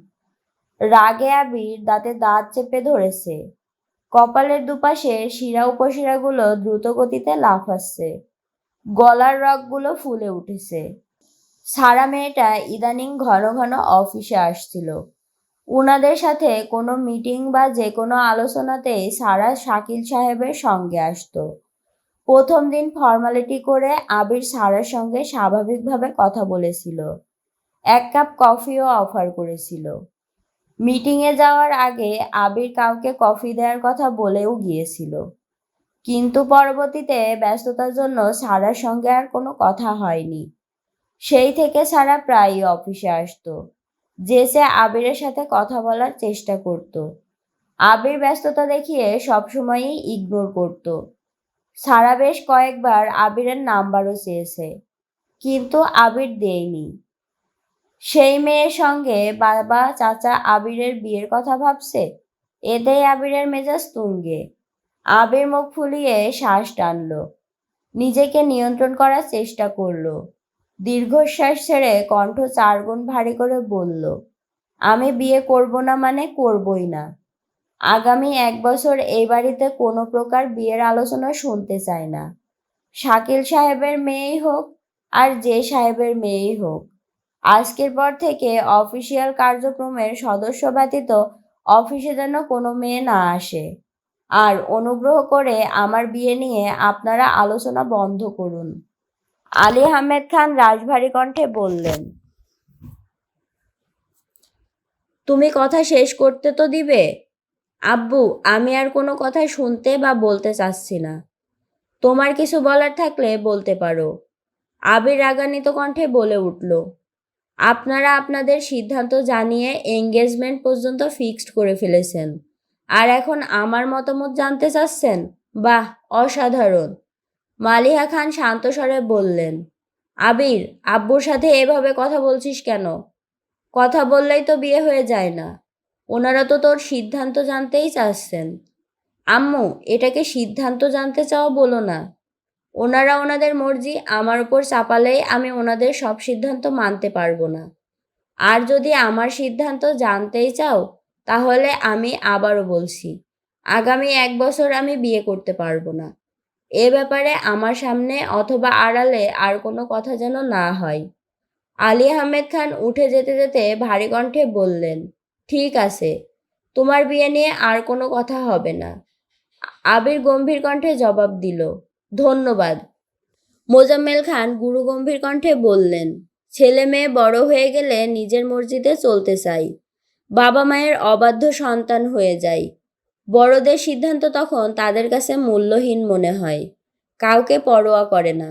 রাগে আবির দাঁতে দাঁত চেপে ধরেছে। কপালের দুপাশে শিরা উপশিরাগুলো দ্রুত গতিতে লাফাচ্ছে। গলার রগগুলো ফুলে উঠেছে। সারা মেয়েটা ইদানিং ঘন ঘন অফিসে আসছিল। উনাদের সাথে কোনো মিটিং বা যে কোনো আলোচনাতেই সারা শাকিল সাহেবের সঙ্গে আসতো। প্রথম দিন ফর্মালিটি করে আবির সারার সঙ্গে স্বাভাবিকভাবে কথা বলেছিল। 1 কাপ কফিও অফার করেছিল। মিটিংয়ে যাওয়ার আগে আবির কাউকে কফি দেওয়ার কথা বলেও গিয়েছিল। কিন্তু পরবর্তীতে ব্যস্ততার জন্য সারার সঙ্গে আর কোনো কথা হয়নি। সেই থেকে সারা প্রায়ই অফিসে আসতো। সে আবিরের সাথে কথা বলার চেষ্টা করত। আবির ব্যস্ততা দেখিয়ে সবসময়ই ইগনোর করত। সারা বেশ কয়েকবার আবিরের নাম্বারও চেয়েছে, কিন্তু আবির দেয়নি। সেই মেয়ের সঙ্গে বাবা চাচা আবিরের বিয়ের কথা ভাবছে, এতেই আবিরের মেজাজ তুঙ্গে। আবির মুখ ফুলিয়ে শ্বাস টানল, নিজেকে নিয়ন্ত্রণ করার চেষ্টা করল। দীর্ঘশ্বাস ছেড়ে কণ্ঠ 4 গুণ ভারী করে বলল, আমি বিয়ে করব না মানে করবই না। আগামী 1 বছর এই বাড়িতে কোনো প্রকার বিয়ের আলোচনা শুনতে চাই না। শাকিল সাহেবের মেয়েই হোক আর যে সাহেবের মেয়েই হোক, আজকের পর থেকে অফিসিয়াল কার্যক্রমের সদস্য ব্যতীত অফিসে যেন কোনো মেয়ে না আসে। আর অনুগ্রহ করে আমার বিয়ে নিয়ে আপনারা আলোচনা বন্ধ করুন। আলী আহমেদ খান রাশভারী কণ্ঠে বললেন, তুমি কথা শেষ করতে তো দিবে? আব্বু, আমি আর কোনো কথা শুনতে বা বলতে চাচ্ছি না। তোমার কিছু বলার থাকলে বলতে পারো। আবির রাগান্বিত কণ্ঠে বলে উঠল, আপনারা আপনাদের সিদ্ধান্ত জানিয়ে এঙ্গেজমেন্ট পর্যন্ত ফিক্সড করে ফেলেছেন, আর এখন আমার মতামত জানতে চাচ্ছেন? বাহ, অসাধারণ। মালিহা খান শান্ত স্বরে বললেন, আবির, আব্বুর সাথে এভাবে কথা বলছিস কেন? কথা বললেই তো বিয়ে হয়ে যায় না। ওনারা তো তোর সিদ্ধান্ত জানতেই চাচ্ছেন। আম্মু, এটাকে সিদ্ধান্ত জানতে চাও বলো না। ওনারা ওনাদের মর্জি আমার উপর চাপালেই আমি ওনাদের সব সিদ্ধান্ত মানতে পারবো না। আর যদি আমার সিদ্ধান্ত জানতেই চাও, তাহলে আমি আবারও বলছি, আগামী 1 বছর আমি বিয়ে করতে পারবো না। এ ব্যাপারে আমার সামনে অথবা আড়ালে আর কোনো কথা যেন না হয়। আলী আহমেদ খান উঠে যেতে যেতে ভারী কণ্ঠে বললেন, ঠিক আছে, তোমার বিয়ে নিয়ে আর কোনো কথা হবে না। আবির গম্ভীর কণ্ঠে জবাব দিল, ধন্যবাদ। মোজাম্মেল খান গুরুগম্ভীর কণ্ঠে বললেন, ছেলে মেয়ে বড় হয়ে গেলে নিজের মর্জিতে চলতে চাই। বাবা মায়ের অবাধ্য সন্তান হয়ে যায়। বড়দের সিদ্ধান্ত তখন তাদের কাছে মূল্যহীন মনে হয়, কাউকে পরোয়া করে না।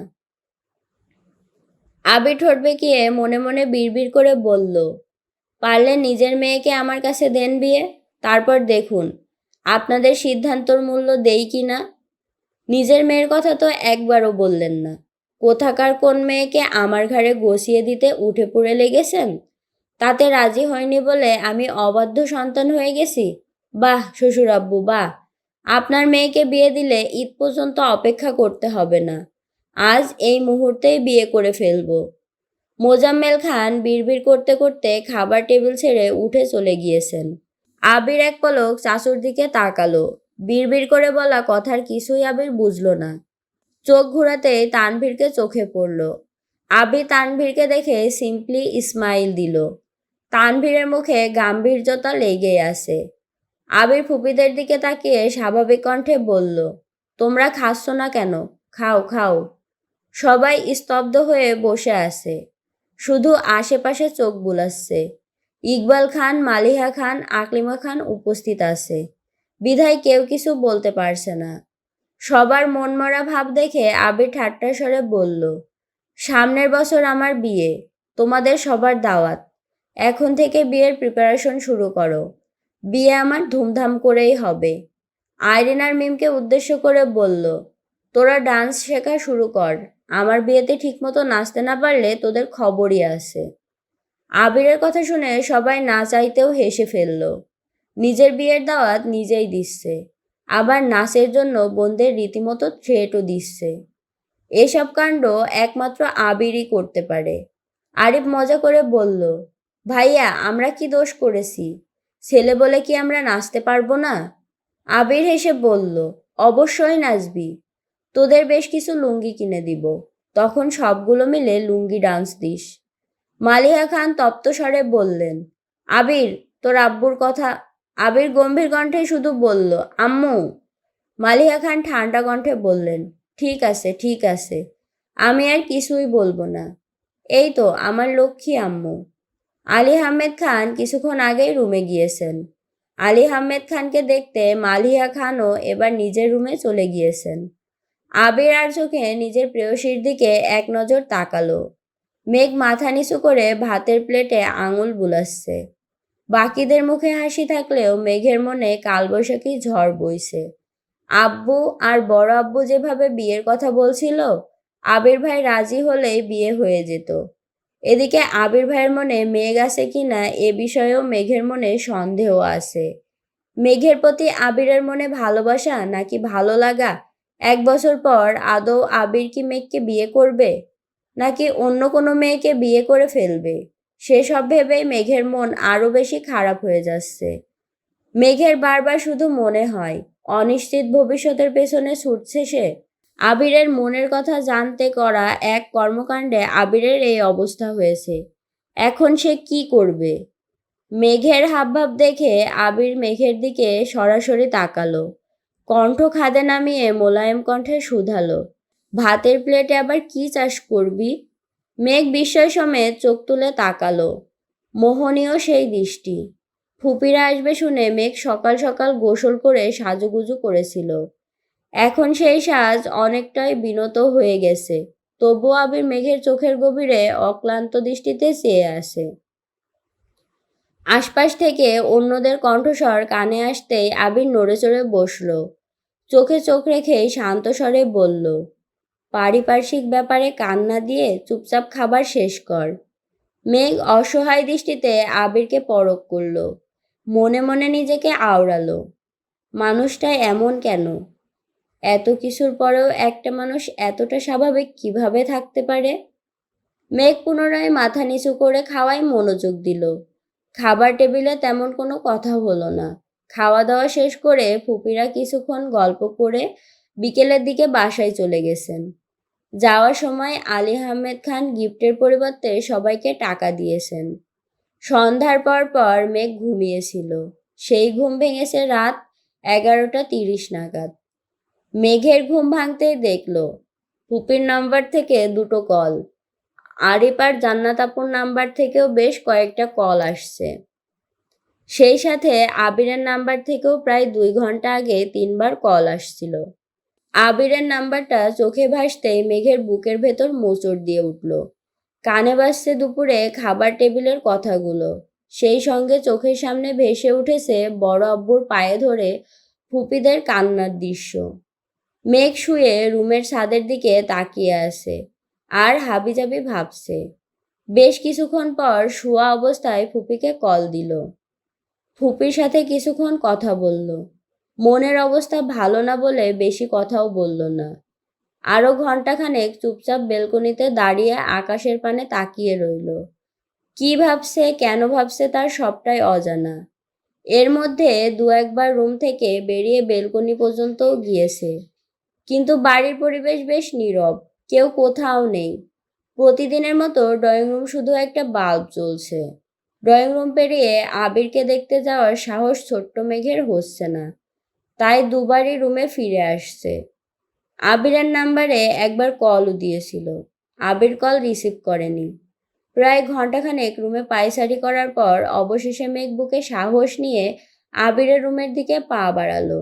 আবির ঠোঁট বেঁকিয়ে মনে মনে বিড়বিড় করে বলল, পারলে নিজের মেয়েকে আমার কাছে দেন বিয়ে, তারপর দেখুন আপনাদের সিদ্ধান্তর মূল্য দেই কি না। নিজের মেয়ের কথা তো একবারও বললেন না। কোথাকার কোন মেয়েকে আমার ঘাড়ে গসিয়ে দিতে উঠে পড়ে লেগেছেন। তাতে রাজি হয়নি বলে আমি অবাধ্য সন্তান হয়ে গেছি? বাহ শ্বশুর আব্বু, বাহ। আপনার মেয়েকে বিয়ে দিলে ঈদ পর্যন্ত অপেক্ষা করতে হবে না। আজ এই মুহূর্তেই বিয়ে করে ফেলবো। মোজাম্মেল খান বিড়বিড় করতে করতে খাবার টেবিল ছেড়ে উঠে চলে গিয়েছেন। আবির এক পলক চাচুর দিকে তাকালো। বিড়বিড় করে বলা কথার কিছুই আবির বুঝল না। চোখ ঘুরাতেই তানভীরকে চোখে পড়ল। আবির তানভীরকে দেখে সিম্পলি স্মাইল দিল। তানভীরের মুখে গাম্ভীর্যতা লেগেই আছে। আবির ফুপিদের দিকে তাকিয়ে স্বাভাবিক কণ্ঠে বলল, তোমরা খাচ্ছ না কেন? খাও খাও। সবাই স্তব্ধ হয়ে বসে আছে, শুধু আশেপাশে চোখ বুলাচ্ছে। ইকবাল খান, মালিহা খান, আকলিমা খান উপস্থিত আছে, বিধায় কেউ কিছু বলতে পারছে না। সবার মনমরা ভাব দেখে আবির ঠাট্টা স্বরে বলল, সামনের বছর আমার বিয়ে, তোমাদের সবার দাওয়াত। এখন থেকে বিয়ের প্রিপারেশন শুরু করো। বিয়ে আমার ধুমধাম করেই হবে। আইরিন আর মিমকে উদ্দেশ্য করে বলল, তোরা ডান্স শেখা শুরু কর। আমার বিয়েতে ঠিকমতো নাচতে না পারলে তোদের খবরই আছে। আবিরের কথা শুনে সবাই না চাইতেও হেসে ফেলল। নিজের বিয়ের দাওয়াত নিজেই দিচ্ছে, আবার নাচের জন্য বোনদের রীতিমতো থ্রেটও দিচ্ছে। এসব কাণ্ড একমাত্র আবিরই করতে পারে। আরিফ মজা করে বলল, ভাইয়া, আমরা কি দোষ করেছি? ছেলে বলে কি আমরা নাচতে পারবো না? আবির হেসে বলল, অবশ্যই নাচবি। তোদের বেশ কিছু লুঙ্গি কিনে দিব, তখন সবগুলো মিলে লুঙ্গি ডান্স দিস। মালিহা খান তপ্ত স্বরে বললেন, আবির, তোর আব্বুর কথা। আবির গম্ভীর কণ্ঠে শুধু বলল, আম্মু। মালিহা খান ঠান্ডা কণ্ঠে বললেন, ঠিক আছে ঠিক আছে, আমি আর কিছুই বলবো না। এই তো আমার লক্ষ্মী আম্মু। আলী আহমেদ খান কিছুক্ষণ আগেই রুমে গিয়েছেন। আলী আহমেদ খানকে দেখতে মালিহা খানও এবার নিজের রুমে চলে গিয়েছেন। আবির আর চোখে নিজের প্রেয়সীর দিকে এক নজর তাকালো। মেঘ মাথা নিচু করে ভাতের প্লেটে আঙুল বুলাচ্ছে। বাকিদের মুখে হাসি থাকলেও মেঘের মনে কালবৈশাখী ঝড় বইছে। আব্বু আর বড় আব্বু যেভাবে বিয়ের কথা বলছিল, আবির ভাই রাজি হলেই বিয়ে হয়ে যেত। এদিকে আবির ভাইয়ের মনে মেঘ আছে কিনা এ বিষয়েও মেঘের মনে সন্দেহ আছে। মেঘের প্রতি আবিরের মনে ভালোবাসা নাকি ভালো লাগা, 1 বছর পর আদৌ আবির কি মেঘকে বিয়ে করবে, নাকি অন্য কোনো মেয়েকে বিয়ে করে ফেলবে, সেসব ভেবেই মেঘের মন আরো বেশি খারাপ হয়ে যাচ্ছে। মেঘের বারবার শুধু মনে হয়, অনিশ্চিত ভবিষ্যতের পেছনে ছুটছে সে। আবিরের মনের কথা জানতে করা এক কর্মকাণ্ডে আবিরের এই অবস্থা হয়েছে। এখন সে কি করবে? মেঘের হাবভাব দেখে আবির মেঘের দিকে সরাসরি তাকালো। কণ্ঠ খাদে নামিয়ে মোলায়েম কণ্ঠে শুধালো, ভাতের প্লেটে আবার কি চাষ করবি? মেঘ বিস্ময় সমেত চোখ তুলে তাকালো। মোহনীয় সেই দৃষ্টি। ফুপিরা আসবে শুনে মেঘ সকাল সকাল গোসল করে সাজুগুজু করেছিল। এখন সেই সাজ অনেকটাই বিনত হয়ে গেছে, তবুও আবির মেঘের চোখের গভীরে অক্লান্ত দৃষ্টিতে চেয়ে আসে। আশপাশ থেকে অন্যদের কণ্ঠস্বর কানে আসতেই আবির নড়েচড়ে বসল। চোখে চোখ রেখে শান্ত স্বরে বলল, পারিপার্শ্বিক ব্যাপারে কান না দিয়ে চুপচাপ খাবার শেষ কর। মেঘ অসহায় দৃষ্টিতে আবিরকে পরখ করল। মনে মনে নিজেকে আওড়ালো, মানুষটা এমন কেন? এত কিছুর পরেও একটা মানুষ এতটা স্বাভাবিক কিভাবে থাকতে পারে? মেঘ পুনরায় মাথা নিচু করে খাওয়ায় মনোযোগ দিল। খাবার টেবিলে তেমন কোনো কথা হলো না। খাওয়া দাওয়া শেষ করে ফুপিরা কিছুক্ষণ গল্প করে বিকেলের দিকে বাসায় চলে গেছেন। যাওয়ার সময় আলী আহমেদ খান গিফটের পরিবর্তে সবাইকে টাকা দিয়েছেন। সন্ধ্যার পর পর মেঘ ঘুমিয়েছিল। সেই ঘুম ভেঙেছে রাত 11:30 নাগাদ। মেঘের ঘুম ভাঙতেই দেখল ফুপির নাম্বার থেকে দুটো কল। আরিফ আর জান্নাত আপুর নাম্বার থেকেও বেশ কয়েকটা কল আসছে। সেই সাথে আবিরের নাম্বার থেকেও প্রায় 2 ঘন্টা আগে 3বার কল আসছিল। আবিরের নাম্বারটা চোখে ভাসতেই মেঘের বুকের ভেতর মোচড় দিয়ে উঠল। কানে বাজছে দুপুরে খাবার টেবিলের কথাগুলো। সেই সঙ্গে চোখের সামনে ভেসে উঠেছে বড় আব্বুর পায়ে ধরে ফুপিদের কান্নার দৃশ্য। মেঘ শুয়ে রুমের ছাদের দিকে তাকিয়ে আছে আর হাবিজাবি ভাবছে। বেশ কিছুক্ষণ পর শোয়া অবস্থায় ফুপিকে কল দিল। ফুপির সাথে কিছুক্ষণ কথা বলল। মনের অবস্থা ভালো না বলে বেশি কথাও বলল না। আরো ঘন্টাখানেক চুপচাপ বেলকনিতে দাঁড়িয়ে আকাশের পানে তাকিয়ে রইল। কি ভাবছে, কেন ভাবছে তার সবটাই অজানা। এর মধ্যে 2-1বার রুম থেকে বেরিয়ে বেলকনি পর্যন্তও গিয়েছে। কিন্তু বাড়ির পরিবেশ বেশ নীরব, কেউ কোথাও নেই। প্রতিদিনের মতো ড্রয়িং রুম শুধু একটা বাল্ব জ্বলছে। ড্রয়িং রুম পেরিয়ে আবিরকে দেখতে যাওয়ার সাহস ছোট্ট মেঘের হচ্ছে না, তাই দুবারই রুমে ফিরে আসছে। আবিরের নাম্বারে একবার কলও দিয়েছিল, আবির কল রিসিভ করেনি। প্রায় ঘন্টাখানেক রুমে পায়চারি করার পর অবশেষে মেঘ বুকে সাহস নিয়ে আবিরের রুমের দিকে পা বাড়ালো।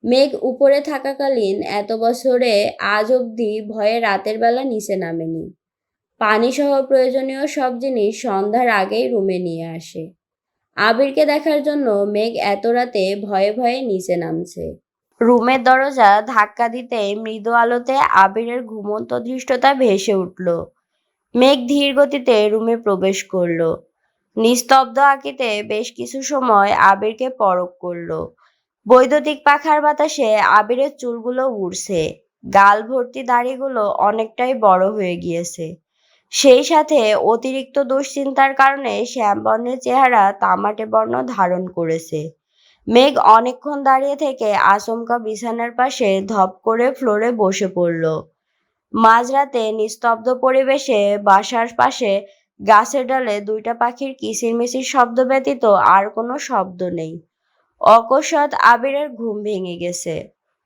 মেঘ উপরে থাকাকালীন এত বছরে আজ অবধি ভয়ে রাতের বেলা নিচে নামেনি। পানিসহ প্রয়োজনীয় সব জিনিস সন্ধ্যার আগেই রুমে নিয়ে আসে। আবিরকে দেখার জন্য মেঘ এত রাতে ভয়ে ভয়ে নিচে নামছে। রুমের দরজা ধাক্কা দিতে মৃদু আলোতে আবিরের ঘুমন্ত দৃষ্টতা ভেসে উঠল। মেঘ ধীর গতিতে রুমে প্রবেশ করল। নিস্তব্ধ আঁকিতে বেশ কিছু সময় আবিরকে পরখ করল। বৈদ্যুতিক পাখার বাতাসে আবিরের চুলগুলো উড়ছে, গাল ভর্তি দাড়িগুলো অনেকটাই বড় হয়ে গিয়েছে। সেই সাথে অতিরিক্ত দুশ্চিন্তার কারণে শ্যামবর্ণের চেহারা তামাটে বর্ণ ধারণ করেছে। মেঘ অনেকক্ষণ দাঁড়িয়ে থেকে আচমকা বিছানার পাশে ধপ করে ফ্লোরে বসে পড়ল। মাঝরাতে নিস্তব্ধ পরিবেশে বাসার পাশে গাছের ডালে 2টা পাখির কিচিরমিচির শব্দ ব্যতীত আর কোনো শব্দ নেই। অকস্মাৎ আবিরের ঘুম ভেঙে গেছে।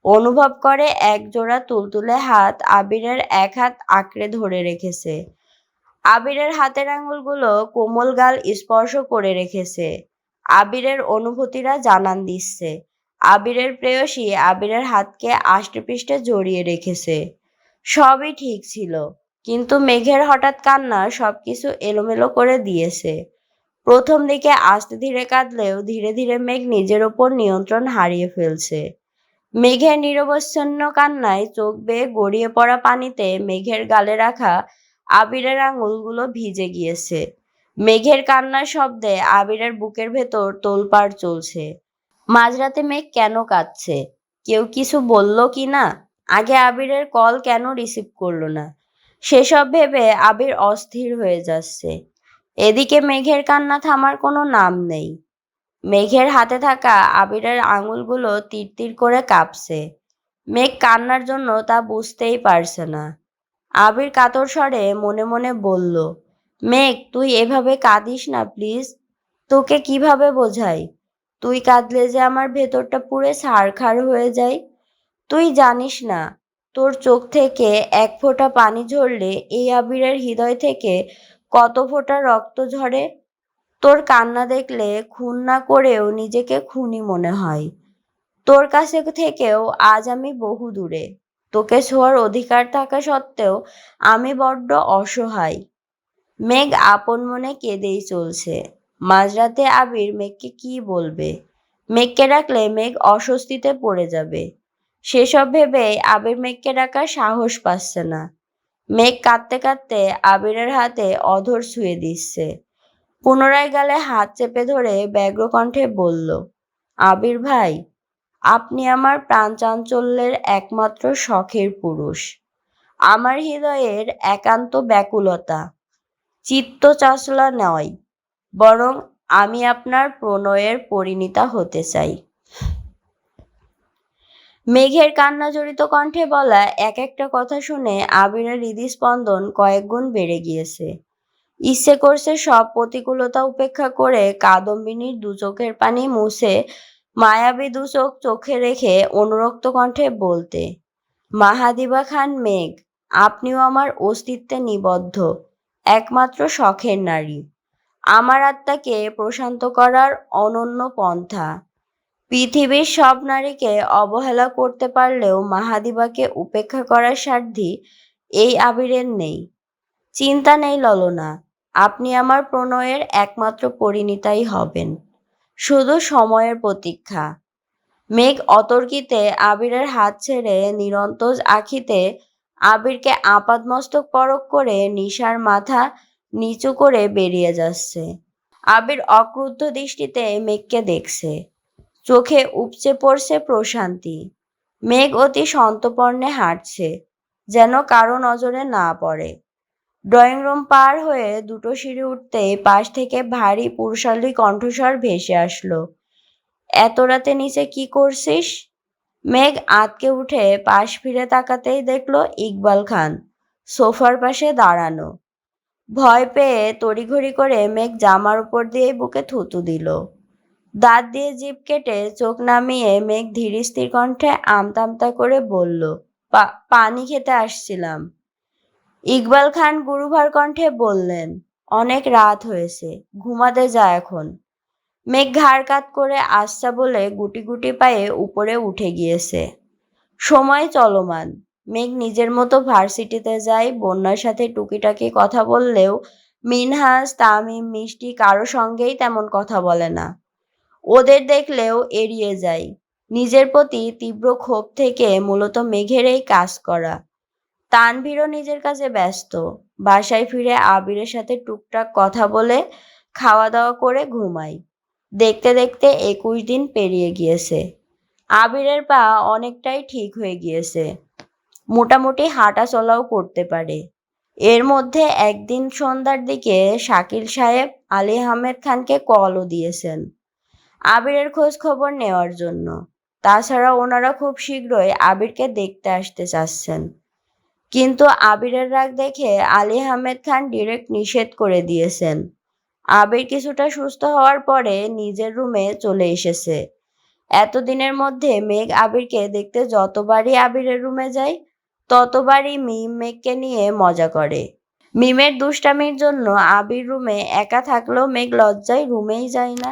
অনুভব করে এক জোড়া তুলতুলে হাত আবিরের এক হাত আঁকড়ে ধরে রেখেছে। আবিরের হাতের আঙুলগুলো কোমল গাল স্পর্শ করে রেখেছে। আবিরের অনুভূতিরা জানান দিচ্ছে। আবিরের প্রেয়সী আবিরের হাতকে আষ্টেপৃষ্ঠে জড়িয়ে রেখেছে। সবই ঠিক ছিল, কিন্তু মেঘের হঠাৎ কান্না সবকিছু এলোমেলো করে দিয়েছে। প্রথম দিকে আস্তে ধীরে কাঁদলেও ধীরে ধীরে মেঘ নিজের ওপর নিয়ন্ত্রণ হারিয়ে ফেলছে। মেঘের নিরবচ্ছিন্ন কান্নায় চোখ বেয়ে গড়িয়ে পড়া পানিতে মেঘের গালে রাখা আবিরের আঙুলগুলো ভিজে গিয়েছে। মেঘের কান্নার শব্দে আবিরের বুকের ভেতর তোলপাড় চলছে। মাঝরাতে মেঘ কেন কাঁদছে? কেউ কিছু বলল কি না? আগে আবিরের কল কেন রিসিভ করলো না? সেসব ভেবে আবির অস্থির হয়ে যাচ্ছে। এদিকে মেঘের কান্না থামার কোনো নাম নেই। মেঘের হাতে থাকা আবিরের আঙুলগুলো তিরতির করে কাঁপছে। মেঘ কান্নার জন্য তা বুঝতেই পারছে না। আবির কাতর স্বরে মনে মনে বলল, মেঘ তুই এভাবে কাঁদিস না প্লিজ। তোকে কিভাবে বোঝাই? তুই কাঁদলে যে আমার ভেতরটা পুড়ে ছারখার হয়ে যায়। তুই জানিস না, তোর চোখ থেকে এক ফোঁটা পানি ঝরলে এই আবিরের হৃদয় থেকে কত ফোঁটা রক্ত ঝরে। তোর কান্না দেখলে খুন না করেও নিজেকে খুনি মনে হয়। তোর কাছে থেকেও আজ আমি বহু দূরে। তোকে ছোঁয়ার অধিকার থাকা সত্ত্বেও আমি বড্ড অসহায়। মেঘ আপন মনে কেঁদেই চলছে। মাঝরাতে আবির মেঘকে কি বলবে? মেঘকে ডাকলে মেঘ অস্বস্তিতে পড়ে যাবে। সেসব ভেবে আবির মেঘকে ডাকার সাহস পাচ্ছে না। মেঘ কাঁদতে কাঁদতে আবিরের হাতে অধর ছুঁয়ে দিচ্ছে। পুনরায় গালে হাত চেপে ধরে ব্যগ্র কণ্ঠে বলল, আবির ভাই, আপনি আমার প্রাণচাঞ্চল্যের একমাত্র শখের পুরুষ। আমার হৃদয়ের একান্ত ব্যাকুলতা। চিত্তচাঞ্চল্য নয়, বরং আমি আপনার প্রণয়ের পরিণীতা হতে চাই। মেঘের কান্নাজড়িত কণ্ঠে বলা এক একটা কথা শুনে আবিরের হৃদস্পন্দন কয়েক গুণ বেড়ে গিয়েছে। ইচ্ছে করছে সব প্রতিকূলতা উপেক্ষা করে কাদম্বিনীর দু চোখের পানি মুছে মায়াবী দু চোখ চোখে রেখে অনুরক্ত কণ্ঠে বলতে, মাহাদিবা খান মেঘ, আপনিও আমার অস্তিত্বে নিবদ্ধ একমাত্র শখের নারী, আমার আত্মাকে প্রশান্ত করার অনন্য পন্থা। পৃথিবীর সব নারীকে অবহেলা করতে পারলেও মাহাদিবাকে উপেক্ষা করার সাধ্যি এই আবিরের নেই। চিন্তা নেই ললনা, আপনি আমার প্রণয়ের একমাত্র পরিণীতাই হবেন। শুধু সময়ের প্রতীক্ষা। মেঘ অতর্কিতে আবিরের হাত ছেড়ে নিরন্তর আখিতে আবিরকে আপাদমস্তক পরক করে নিশার মাথা নিচু করে বেরিয়ে যাচ্ছে। আবির অক্রুদ্ধ দৃষ্টিতে মেঘকে দেখছে। চোখে উপচে পড়ছে প্রশান্তি। মেঘ অতি সন্তর্পণে হাঁটছে, যেন কারো নজরে না পড়ে। ড্রয়িং রুম পার হয়ে দুটো সিঁড়ি উঠতেই পাশ থেকে ভারী পুরুষালী কণ্ঠস্বর ভেসে আসলো, এত রাতে নিচে কি করছিস? মেঘ আঁতকে উঠে পাশ ফিরে তাকাতেই দেখলো ইকবাল খান সোফার পাশে দাঁড়ানো। ভয় পেয়ে তড়িঘড়ি করে মেঘ জামার উপর দিয়ে বুকে থুতু দিল। দাঁত দিয়ে জিভ কেটে চোখ নামিয়ে মেঘ ধীর স্থির কণ্ঠে আমতা আমতা করে বলল, পানি খেতে আসছিলাম। ইকবাল খান গুরুভার কণ্ঠে বললেন, অনেক রাত হয়েছে, ঘুমাতে যা এখন। মেঘ ঘাড় কাত করে আচ্ছা বলে গুটি গুটি পায়ে উপরে উঠে গিয়েছে। সময় চলমান। মেঘ নিজের মতো ভার্সিটিতে যায়, বন্যার সাথে টুকিটাকি কথা বললেও মিনহাজ, তামিম, মিষ্টি কারো সঙ্গেই তেমন কথা বলে না। ওদের দেখলেও এড়িয়ে যায়। নিজের প্রতি তীব্র ক্ষোভ থেকে মূলত মেঘের এই কাজ করা। তানভীরও নিজের কাজে ব্যস্ত। বাসায় ফিরে আবিরের সাথে টুকটাক কথা বলে খাওয়া দাওয়া করে ঘুমায়। দেখতে দেখতে 21 দিন পেরিয়ে গিয়েছে। আবিরের পা অনেকটাই ঠিক হয়ে গিয়েছে। মোটামুটি হাঁটা চলাও করতে পারে। এর মধ্যে একদিন সন্ধ্যার দিকে শাকিল সাহেব আলী আহমেদ খানকে কলও দিয়েছেন আবিরের খোঁজ খবর নেওয়ার জন্য। তাছাড়া ওনারা খুব শীঘ্রই আবিরকে দেখতে আসতে চাচ্ছেন। কিন্তু আবিরের রাগ দেখে আলী আহমেদ খান ডিরেক্ট নিষেধ করে দিয়েছেন। আবির কিছুটা সুস্থ হওয়ার পরে নিজের রুমে চলে এসেছে। এতদিনের মধ্যে মেঘ আবিরকে দেখতে যতবারই আবিরের রুমে যায়, ততবারই মিম মেঘকে নিয়ে মজা করে। মিমের দুষ্টামির জন্য আবির রুমে একা থাকলেও মেঘ লজ্জায় রুমেই যায় না।